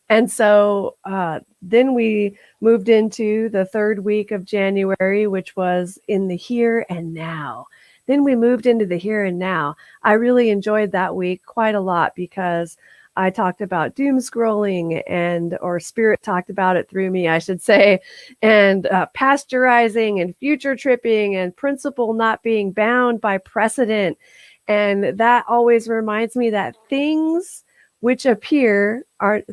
And so then we moved into the 3rd week of January, which was in the here and now. Then we moved into the here and now. I really enjoyed that week quite a lot because I talked about doom scrolling or spirit talked about it through me, I should say, and pasteurizing and future tripping and principle not being bound by precedent. And that always reminds me that things which appear are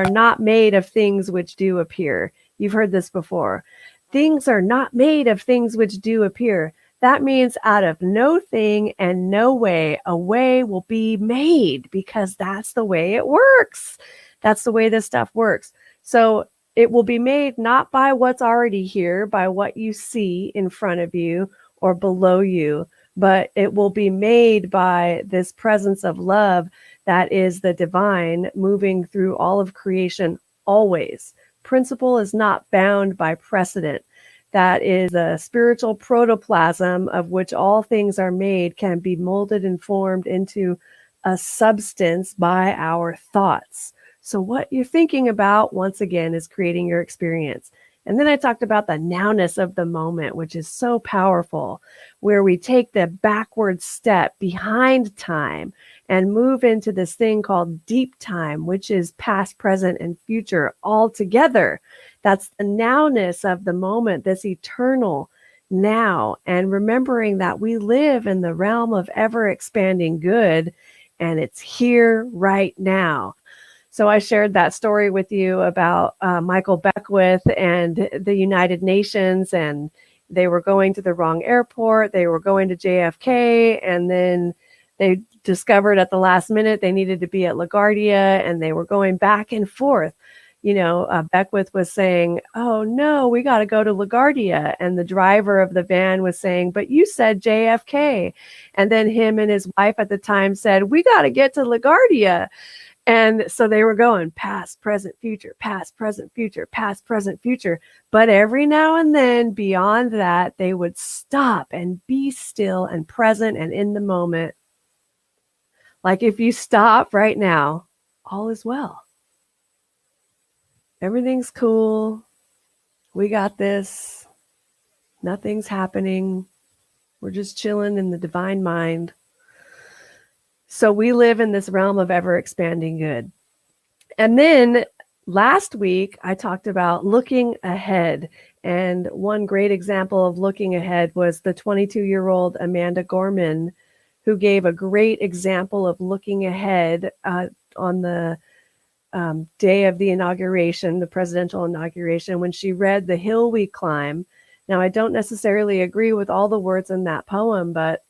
not made of things which do appear. You've heard this before. Things are not made of things which do appear. That means out of no thing and no way, a way will be made, because that's the way it works. That's the way this stuff works. So it will be made not by what's already here, by what you see in front of you or below you, but it will be made by this presence of love that is the divine moving through all of creation always. Principle is not bound by precedent. That is a spiritual protoplasm of which all things are made, can be molded and formed into a substance by our thoughts. So what you're thinking about, once again, is creating your experience. And then I talked about the nowness of the moment, which is so powerful, where we take the backward step behind time and move into this thing called deep time, which is past, present, and future all together. That's the nowness of the moment, this eternal now. And remembering that we live in the realm of ever-expanding good, and it's here right now. So I shared that story with you about Michael Beckwith and the United Nations, and they were going to the wrong airport. They were going to JFK, and then they discovered at the last minute they needed to be at LaGuardia, and they were going back and forth. Beckwith was saying, oh no, we got to go to LaGuardia. And the driver of the van was saying, but you said JFK. And then him and his wife at the time said, we got to get to LaGuardia. And so they were going past, present, future, past, present, future, past, present, future. But every now and then beyond that, they would stop and be still and present and in the moment. Like if you stop right now, all is well. Everything's cool. We got this. Nothing's happening. We're just chilling in the divine mind. So we live in this realm of ever expanding good. And then last week, I talked about looking ahead. And one great example of looking ahead was the 22-year-old Amanda Gorman, who gave a great example of looking ahead on the day of the inauguration, the presidential inauguration, when she read The Hill We Climb. Now, I don't necessarily agree with all the words in that poem, but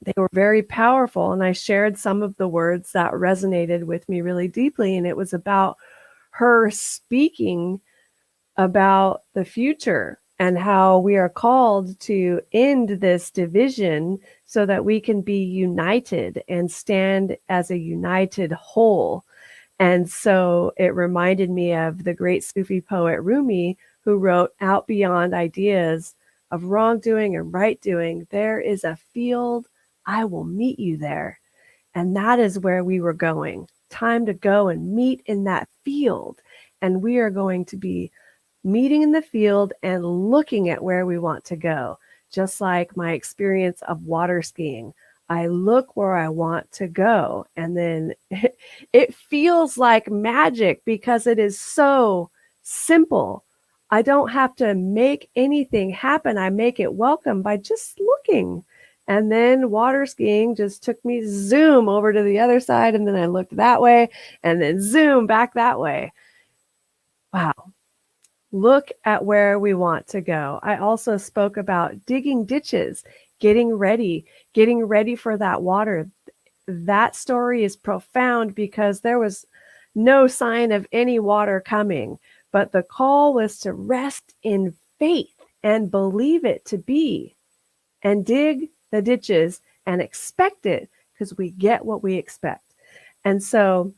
they were very powerful. And I shared some of the words that resonated with me really deeply. And it was about her speaking about the future and how we are called to end this division so that we can be united and stand as a united whole. And so it reminded me of the great Sufi poet Rumi, who wrote, out beyond ideas of wrongdoing and right doing, there is a field, I will meet you there. And that is where we were going. Time to go and meet in that field. And we are going to be meeting in the field and looking at where we want to go. Just like my experience of water skiing. I look where I want to go. And then it feels like magic because it is so simple. I don't have to make anything happen. I make it welcome by just looking. And then water skiing just took me zoom over to the other side. And then I looked that way and then zoom back that way. Wow. Look at where we want to go. I also spoke about digging ditches, getting ready for that water. That story is profound because there was no sign of any water coming, but the call was to rest in faith and believe it to be, and dig the ditches and expect it, because we get what we expect. And so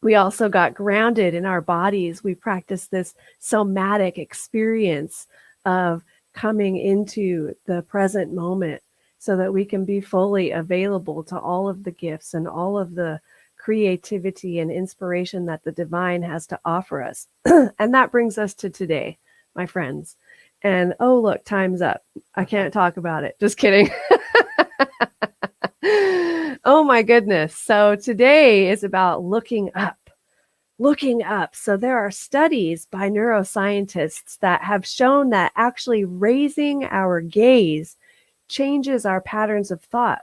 we also got grounded in our bodies. We practiced this somatic experience of coming into the present moment so that we can be fully available to all of the gifts and all of the creativity and inspiration that the divine has to offer us. And that brings us to today, my friends. And oh, look, time's up. I can't talk about it. Just kidding. Oh my goodness. So today is about looking up. Looking up. So there are studies by neuroscientists that have shown that actually raising our gaze changes our patterns of thought.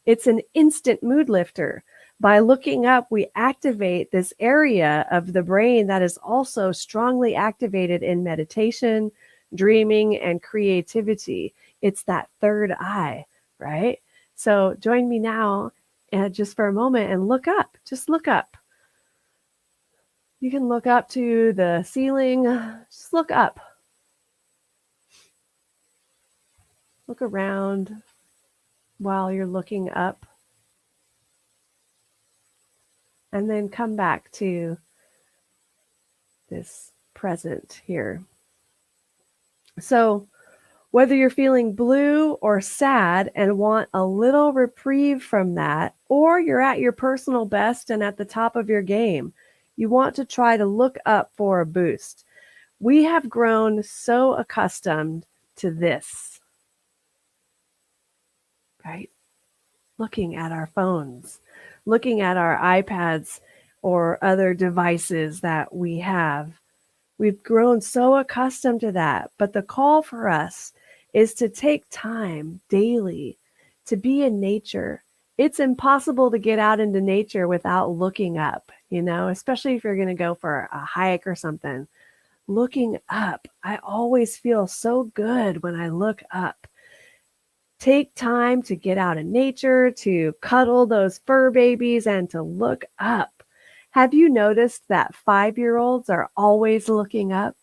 It's an instant mood lifter. By looking up, we activate this area of the brain that is also strongly activated in meditation, dreaming, and creativity. It's that third eye, right? So join me now just for a moment and look up. Just look up. You can look up to the ceiling. Just look up. Look around while you're looking up. And then come back to this present here. So whether you're feeling blue or sad and want a little reprieve from that, or you're at your personal best and at the top of your game, you want to try to look up for a boost. We have grown so accustomed to this, right? Looking at our phones, looking at our iPads or other devices that we have. We've grown so accustomed to that. But the call for us is to take time daily to be in nature. It's impossible to get out into nature without looking up, especially if you're going to go for a hike or something. Looking up. I always feel so good when I look up. Take time to get out in nature, to cuddle those fur babies, and to look up. Have you noticed that 5-year-olds are always looking up?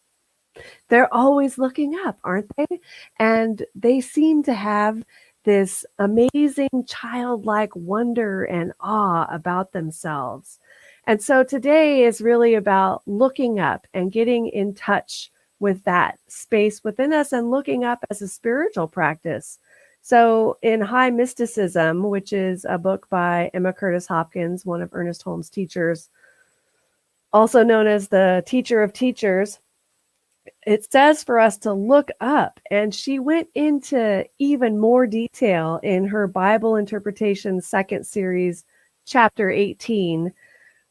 They're always looking up, aren't they? And they seem to have this amazing childlike wonder and awe about themselves. And so today is really about looking up and getting in touch with that space within us and looking up as a spiritual practice. So in High Mysticism, which is a book by Emma Curtis Hopkins, one of Ernest Holmes' teachers, also known as the teacher of teachers, it says for us to look up. And she went into even more detail in her Bible Interpretation second series, chapter 18,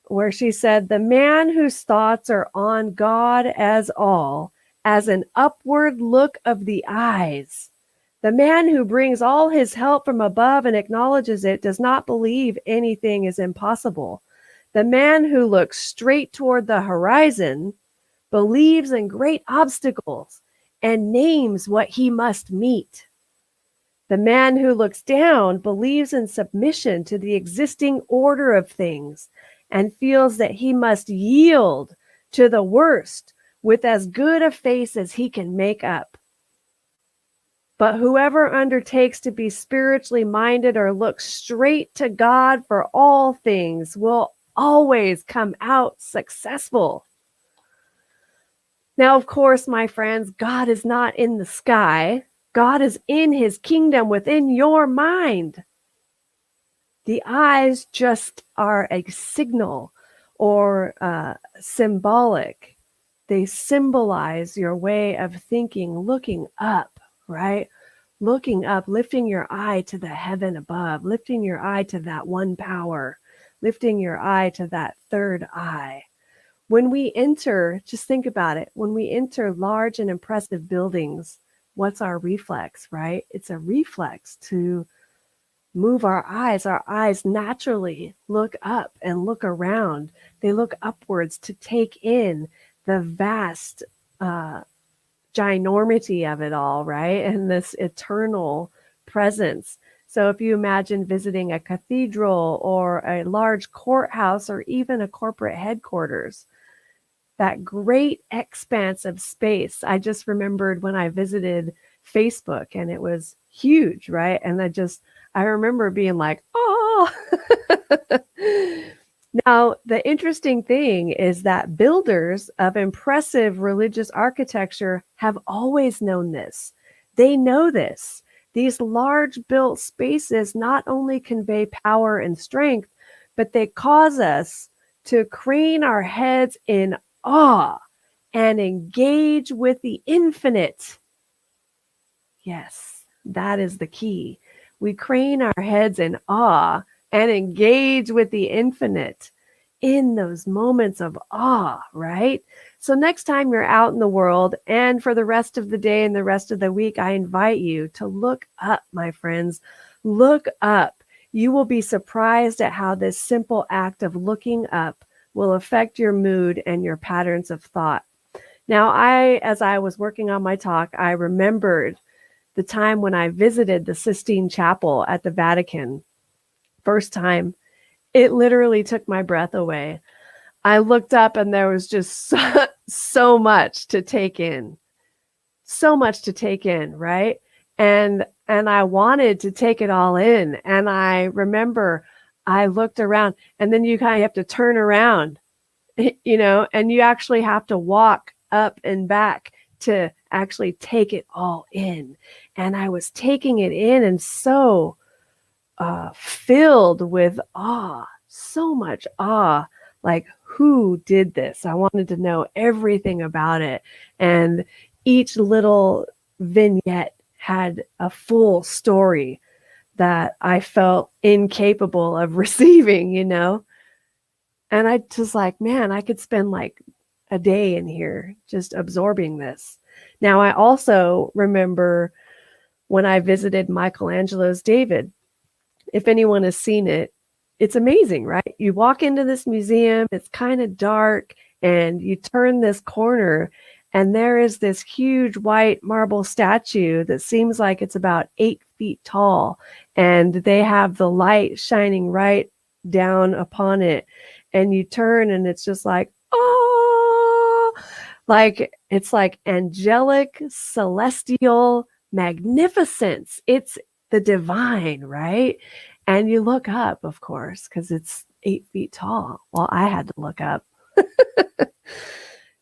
where she said, the man whose thoughts are on God as all, as an upward look of the eyes. The man who brings all his help from above and acknowledges it does not believe anything is impossible. The man who looks straight toward the horizon believes in great obstacles and names what he must meet. The man who looks down believes in submission to the existing order of things and feels that he must yield to the worst with as good a face as he can make up. But whoever undertakes to be spiritually minded or looks straight to God for all things will always come out successful. Now, of course, my friends, God is not in the sky. God is in his kingdom within your mind. The eyes just are a signal or symbolic. They symbolize your way of thinking, looking up, right? Looking up, lifting your eye to the heaven above, lifting your eye to that one power, lifting your eye to that third eye. When we enter, just think about it. When we enter large and impressive buildings, what's our reflex, right? It's a reflex to move our eyes. Our eyes naturally look up and look around. They look upwards to take in the vast ginormity of it all, right? And this eternal presence. So if you imagine visiting a cathedral or a large courthouse or even a corporate headquarters, that great expanse of space. I just remembered when I visited Facebook and it was huge, right? And I remember being like, oh. Now, the interesting thing is that builders of impressive religious architecture have always known this. They know this. These large built spaces not only convey power and strength, but they cause us to crane our heads in awe and engage with the infinite. Yes, that is the key. We crane our heads in awe and engage with the infinite in those moments of awe, right? So next time you're out in the world and for the rest of the day and the rest of the week, I invite you to look up, my friends. Look up. You will be surprised at how this simple act of looking up will affect your mood and your patterns of thought. Now, as I was working on my talk, I remembered the time when I visited the Sistine Chapel at the Vatican. First time, it literally took my breath away. I looked up and there was just so much to take in. So much to take in, right? And I wanted to take it all in. And I remember I looked around and then you kind of have to turn around, and you actually have to walk up and back to actually take it all in. And I was taking it in and so filled with awe, so much awe, like who did this? I wanted to know everything about it. And each little vignette had a full story that I felt incapable of receiving, And I just like, man, I could spend like a day in here just absorbing this. Now, I also remember when I visited Michelangelo's David. If anyone has seen it, it's amazing, right? You walk into this museum, it's kind of dark, and you turn this corner, and there is this huge white marble statue that seems like it's about 8 feet tall, and they have the light shining right down upon it. And you turn and it's just like, oh, like it's like angelic, celestial magnificence. It's the divine, right? And you look up, of course, because it's 8 feet tall. Well, I had to look up.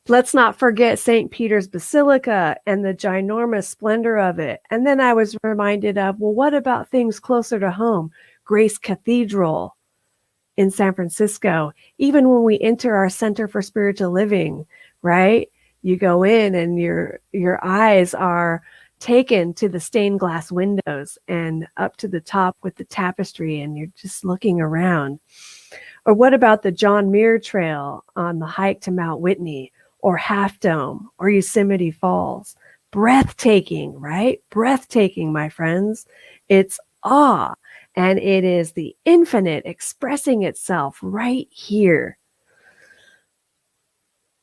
Let's not forget St. Peter's Basilica and the ginormous splendor of it. And then I was reminded of, well, what about things closer to home? Grace Cathedral in San Francisco. Even when we enter our Center for Spiritual Living, right? You go in and your eyes are taken to the stained glass windows and up to the top with the tapestry, and you're just looking around. Or what about the John Muir Trail on the hike to Mount Whitney, or Half Dome, or Yosemite Falls? Breathtaking, right? Breathtaking, my friends. It's awe, and it is the infinite expressing itself right here.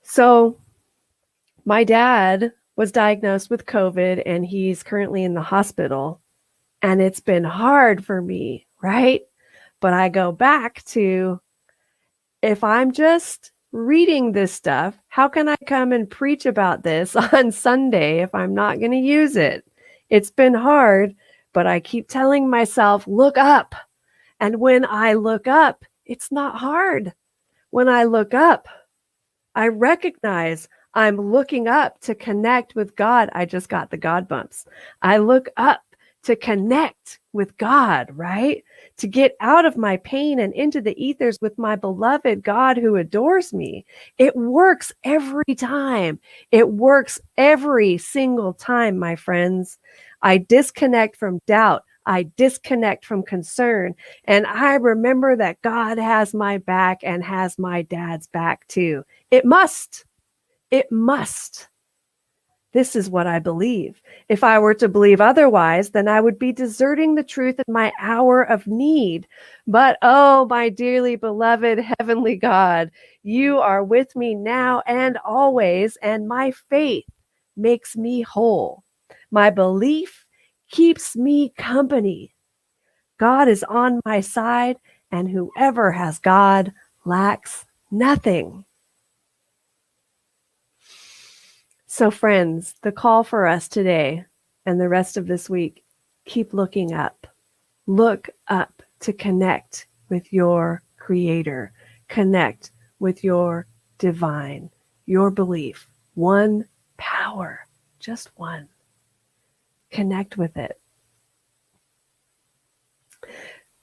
So my dad was diagnosed with COVID, and he's currently in the hospital, and it's been hard for me, right? But I go back to, if I'm just reading this stuff, how can I come and preach about this on Sunday if I'm not going to use it? It's been hard, but I keep telling myself, look up. And when I look up, it's not hard. When I look up, I recognize I'm looking up to connect with God. I just got the God bumps. I look up to connect with God, right? To get out of my pain and into the ethers with my beloved God who adores me. It works every time. It works every single time, my friends. I disconnect from doubt. I disconnect from concern. And I remember that God has my back and has my dad's back too. It must. It must. This is what I believe. If I were to believe otherwise, then I would be deserting the truth in my hour of need. But oh, my dearly beloved heavenly God, you are with me now and always, and my faith makes me whole. My belief keeps me company. God is on my side, and whoever has God lacks nothing. So friends, the call for us today and the rest of this week, keep looking up. Look up to connect with your Creator. Connect with your divine, your belief. One power, just one. Connect with it.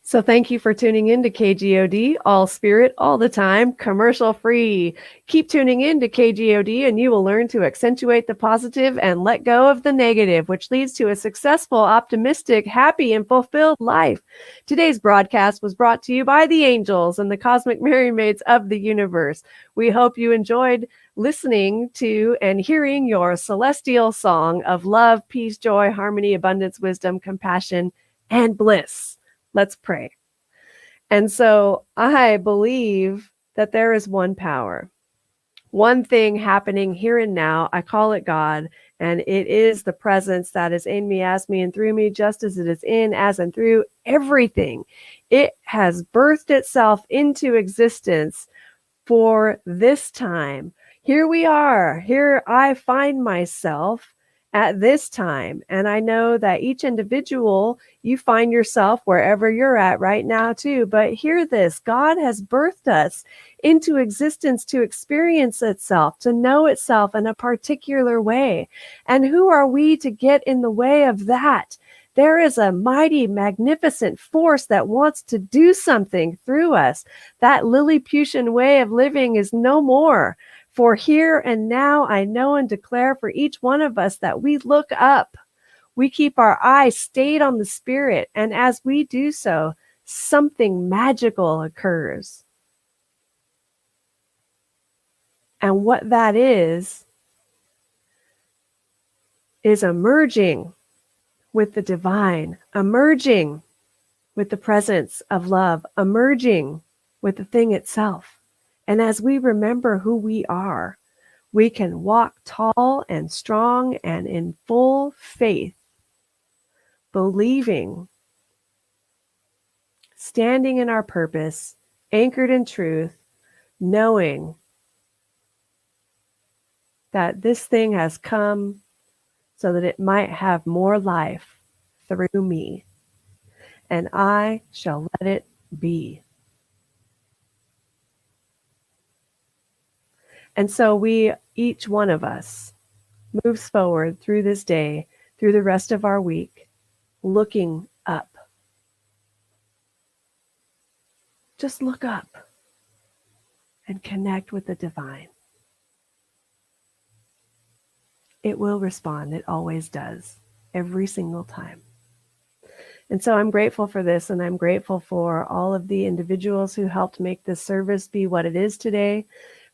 So thank you for tuning in to KGOD, all spirit, all the time, commercial free. Keep tuning in to KGOD and you will learn to accentuate the positive and let go of the negative, which leads to a successful, optimistic, happy, and fulfilled life. Today's broadcast was brought to you by the angels and the cosmic merry maids of the universe. We hope you enjoyed listening to and hearing your celestial song of love, peace, joy, harmony, abundance, wisdom, compassion, and bliss. Let's pray. And so I believe that there is one power, one thing happening here and now. I call it God, and it is the presence that is in me, as me, and through me, just as it is in, as, and through everything. It has birthed itself into existence for this time. Here we are. Here I find myself at this time. And I know that each individual, you find yourself wherever you're at right now too. But hear this, God has birthed us into existence to experience itself, to know itself in a particular way. And who are we to get in the way of that? There is a mighty, magnificent force that wants to do something through us. That Lilliputian way of living is no more. For here and now, I know and declare for each one of us that we look up. We keep our eyes stayed on the Spirit. And as we do so, something magical occurs. And what that is emerging with the divine, emerging with the presence of love, emerging with the thing itself. And as we remember who we are, we can walk tall and strong and in full faith believing, standing in our purpose, anchored in truth, knowing that this thing has come so that it might have more life through me, and I shall let it be. And so we, each one of us, moves forward through this day, through the rest of our week, looking up. Just look up and connect with the divine. It will respond. It always does, every single time. And so I'm grateful for this, and I'm grateful for all of the individuals who helped make this service be what it is today.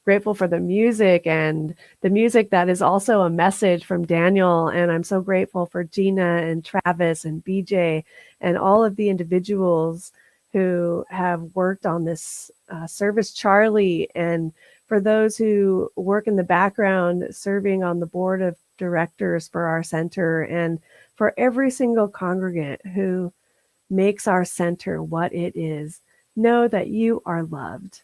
Grateful for the music, and the music that is also a message from Daniel. And I'm so grateful for Gina and Travis and BJ and all of the individuals who have worked on this service, Charlie, and for those who work in the background serving on the board of directors for our center, and for every single congregant who makes our center what it is. Know that you are loved.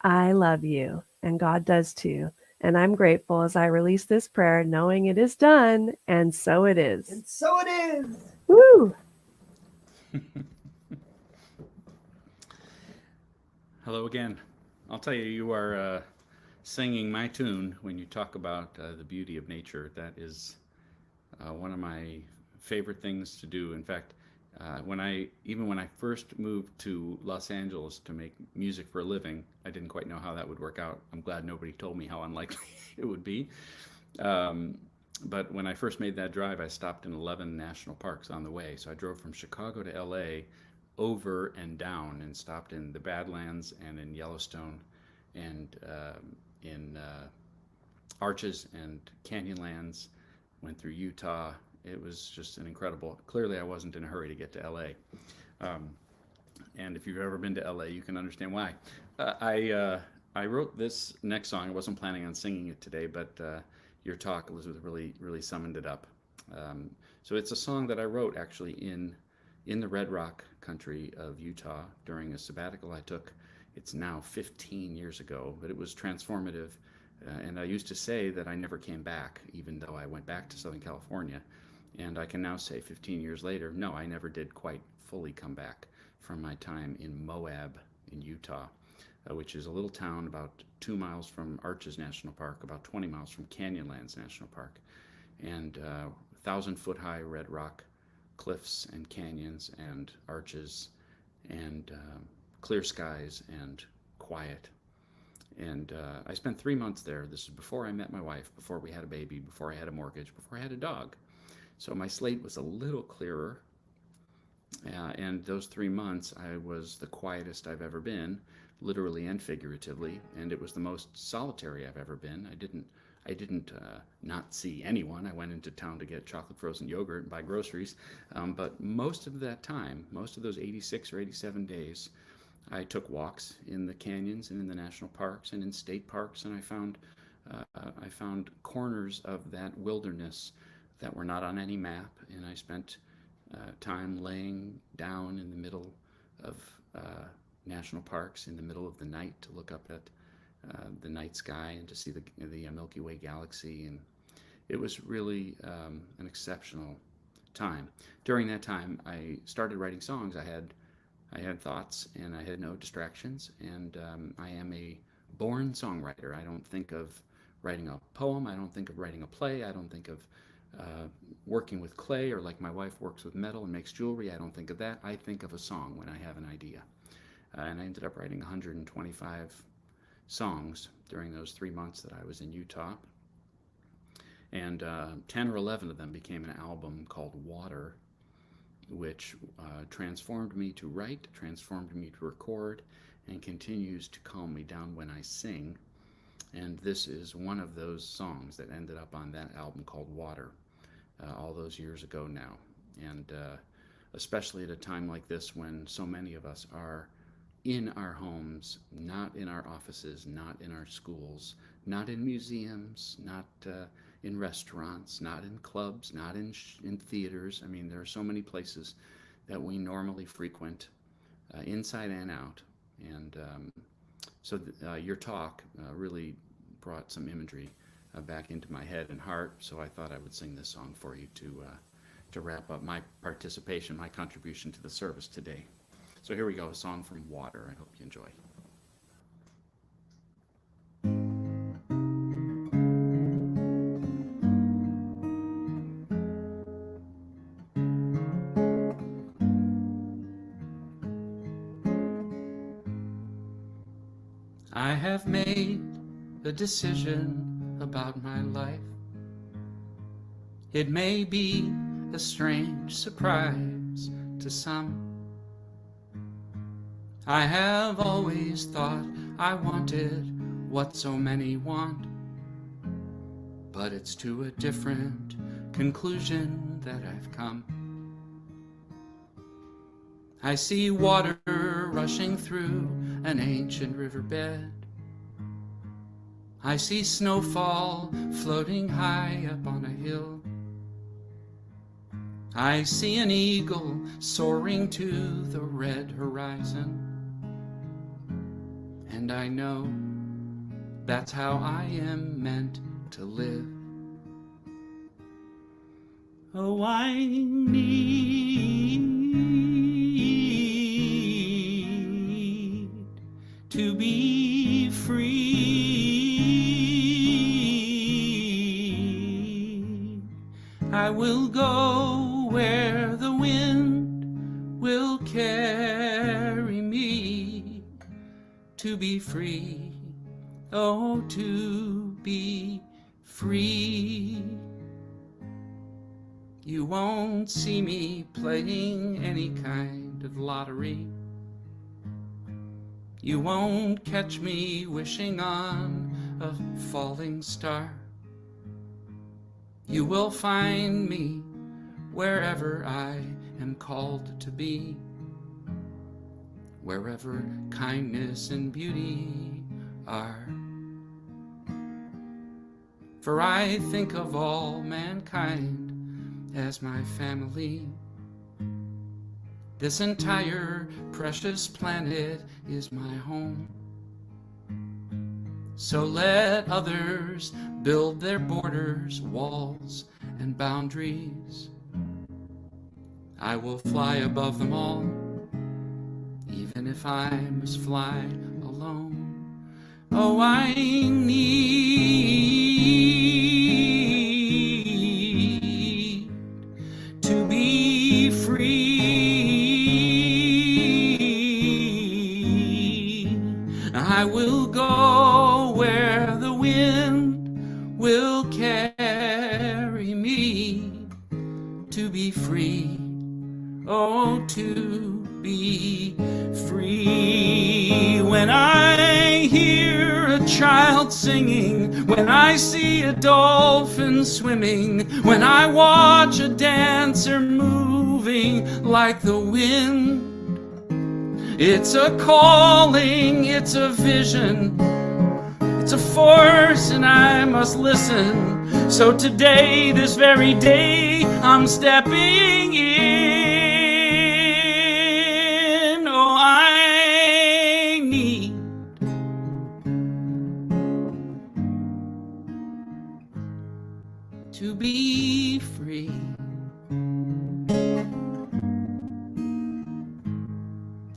I love you, and God does too. And I'm grateful as I release this prayer, knowing it is done, and so it is. And so it is. Woo! Hello again. I'll tell you, you are singing my tune when you talk about the beauty of nature. That is one of my favorite things to do. In fact, when I first moved to Los Angeles to make music for a living, I didn't quite know how that would work out. I'm glad nobody told me how unlikely it would be. But when I first made that drive, I stopped in 11 national parks on the way. So I drove from Chicago to LA, over and down, and stopped in the Badlands and in Yellowstone and in Arches and Canyonlands, went through Utah. It was just an incredible, clearly I wasn't in a hurry to get to LA. And if you've ever been to LA, you can understand why. I wrote this next song. I wasn't planning on singing it today, but your talk, Elizabeth, really summoned it up. So it's a song that I wrote actually in the Red Rock country of Utah during a sabbatical I took. It's now 15 years ago, but it was transformative. And I used to say that I never came back, even though I went back to Southern California. And I can now say 15 years later, no, I never did quite fully come back from my time in Moab in Utah, which is a little town about 2 miles from Arches National Park, about 20 miles from Canyonlands National Park, and 1,000-foot high red rock cliffs and canyons and arches and clear skies and quiet. And I spent 3 months there. This is before I met my wife, before we had a baby, before I had a mortgage, before I had a dog. So my slate was a little clearer. And those 3 months, I was the quietest I've ever been, literally and figuratively. And it was the most solitary I've ever been. I didn't not see anyone. I went into town to get chocolate frozen yogurt and buy groceries. But most of that time, most of those 86 or 87 days, I took walks in the canyons and in the national parks and in state parks, and I found corners of that wilderness that were not on any map, and I spent time laying down in the middle of national parks in the middle of the night to look up at the night sky and to see the Milky Way galaxy, and it was really an exceptional time. During that time, I started writing songs. I had thoughts, and I had no distractions, and I am a born songwriter. I don't think of writing a poem. I don't think of writing a play. I don't think of working with clay, or like my wife works with metal and makes jewelry. I don't think of that. I think of a song when I have an idea. And I ended up writing 125 songs during those 3 months that I was in Utah. And 10 or 11 of them became an album called Water, which transformed me to write, transformed me to record, and continues to calm me down when I sing. And this is one of those songs that ended up on that album called Water, all those years ago now. And especially at a time like this when so many of us are in our homes, not in our offices, not in our schools, not in museums, not in restaurants, not in clubs, not in theaters. I mean, there are so many places that we normally frequent, inside and out. And so your talk really brought some imagery back into my head and heart. So I thought I would sing this song for you to wrap up my participation, my contribution to the service today. So here we go, a song from Water. I hope you enjoy. I have made a decision about my life. It may be a strange surprise to some. I have always thought I wanted what so many want, but it's to a different conclusion that I've come. I see water rushing through an ancient riverbed. I see snowfall floating high up on a hill. I see an eagle soaring to the red horizon. And I know that's how I am meant to live. Oh, I need to be free. I will go where the wind will carry me. To be free, oh, to be free. You won't see me playing any kind of lottery. You won't catch me wishing on a falling star. You will find me wherever I am called to be, wherever kindness and beauty are. For I think of all mankind as my family. This entire precious planet is my home. So let others build their borders, walls, and boundaries. I will fly above them all, even if I must fly alone. Oh, I need to be free. I will go where the wind will carry me. To be free, oh, to be free. When I hear a child singing, when I see a dolphin swimming, when I watch a dancer moving like the wind, it's a calling, it's a vision, it's a force, and I must listen. So today, this very day, I'm stepping in. Oh, I need to be free.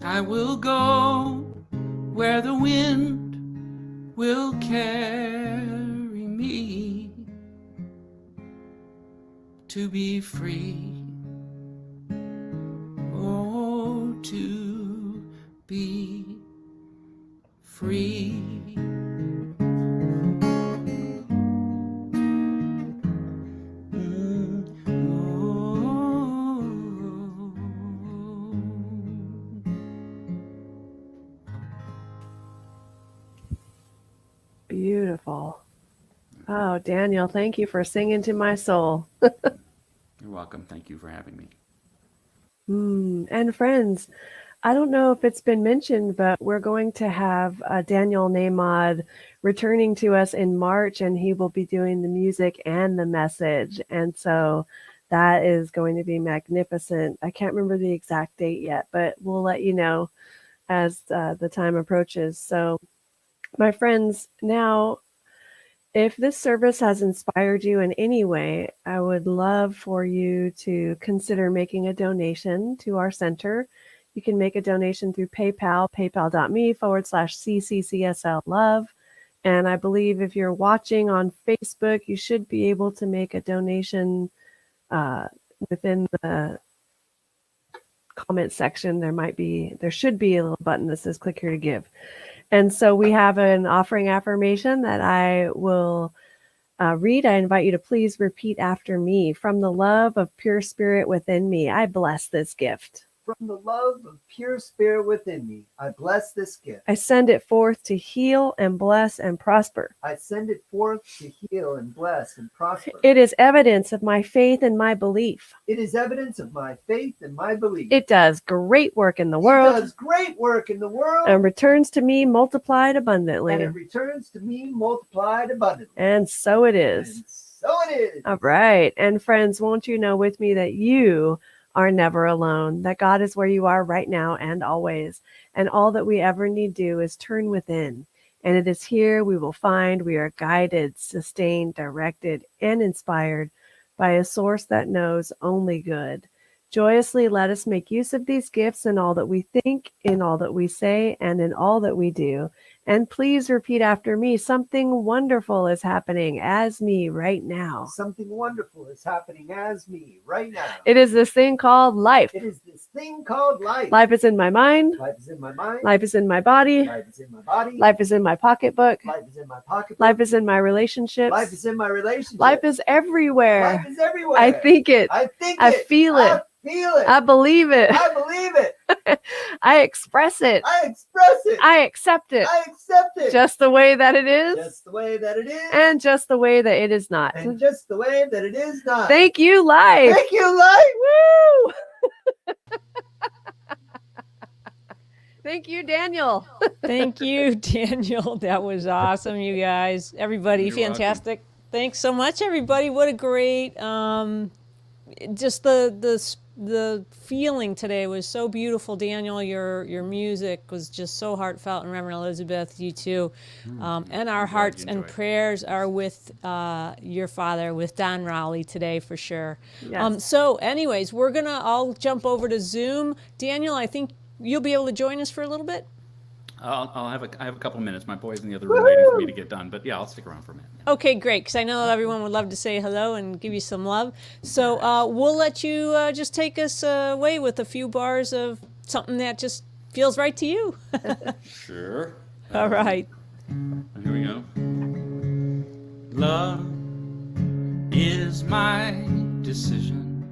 I will go where the wind will carry me. To be free, oh, to be free. Beautiful. Oh, Daniel, thank you for singing to my soul. You're welcome. Thank you for having me. And friends, I don't know if it's been mentioned, but we're going to have Daniel Nahmod returning to us in March, and he will be doing the music and the message. And so that is going to be magnificent. I can't remember the exact date yet, but we'll let you know as the time approaches. So, my friends, now, if this service has inspired you in any way, I would love for you to consider making a donation to our center. You can make a donation through PayPal, paypal.me/CCCSL And I believe if you're watching on Facebook, you should be able to make a donation within the comment section. There should be a little button that says click here to give. And so we have an offering affirmation that I will read. I invite you to please repeat after me. From the love of pure spirit within me, I bless this gift. From the love of pure spirit within me, I bless this gift. I send it forth to heal and bless and prosper. I send it forth to heal and bless and prosper. It is evidence of my faith and my belief. It is evidence of my faith and my belief. It does great work in the It world does great work in the world and returns to me multiplied abundantly. and it returns to me multiplied abundantly. And so it is. And so it is. All right. And friends, won't you know with me that you are never alone, that God is where you are right now and always. And all that we ever need do is turn within. And it is here we will find we are guided, sustained, directed, and inspired by a source that knows only good. Joyously let us make use of these gifts in all that we think, in all that we say, and in all that we do. And please repeat after me. Something wonderful is happening as me right now. Something wonderful is happening as me right now. It is this thing called life. It is this thing called life. Life is in my mind. Life is in my mind. Life is in my body. Life is in my body. Life is in my pocketbook. Life is in my pocket. Life is in my relationships. Life is in my relationship. Life is everywhere. Life is everywhere. I think it. I think I it. feel it. I feel it. I believe it. I believe it. I express it. I express it. I accept it. I accept it. Just the way that it is. Just the way that it is. And just the way that it is not. And just the way that it is not. Thank you, life. Thank you, life. Woo! Thank you, Daniel. Thank you, Daniel. That was awesome, you guys. Everybody, You're fantastic. Thanks so much, everybody. What a great, just the feeling today was so beautiful. Daniel, your music was just so heartfelt, and Reverend Elizabeth, you too. And our hearts and prayers are with your father, with Don Rowley today for sure. Yes. So anyways, we're gonna all jump over to Zoom. Daniel, I think you'll be able to join us for a little bit. I have a couple of minutes. My boy's in the other room waiting for me to get done. But yeah, I'll stick around for a minute. Okay, great, because I know everyone would love to say hello and give you some love. So we'll let you just take us away with a few bars of something that just feels right to you. Sure. All right. Here we go. Love is my decision.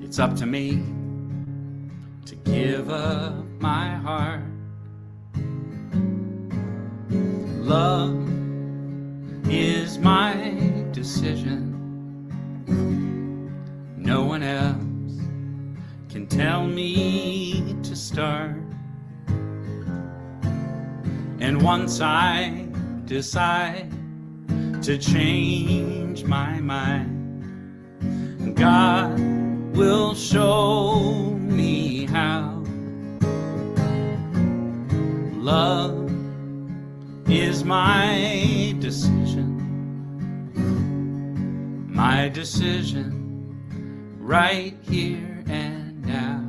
It's up to me to give up my heart. Love is my decision. No one else can tell me to start. And once I decide to change my mind, God will show me how. Love is my decision right here and now.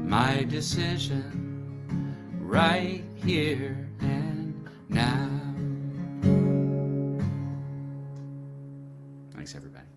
My decision right here and now. Thanks, everybody.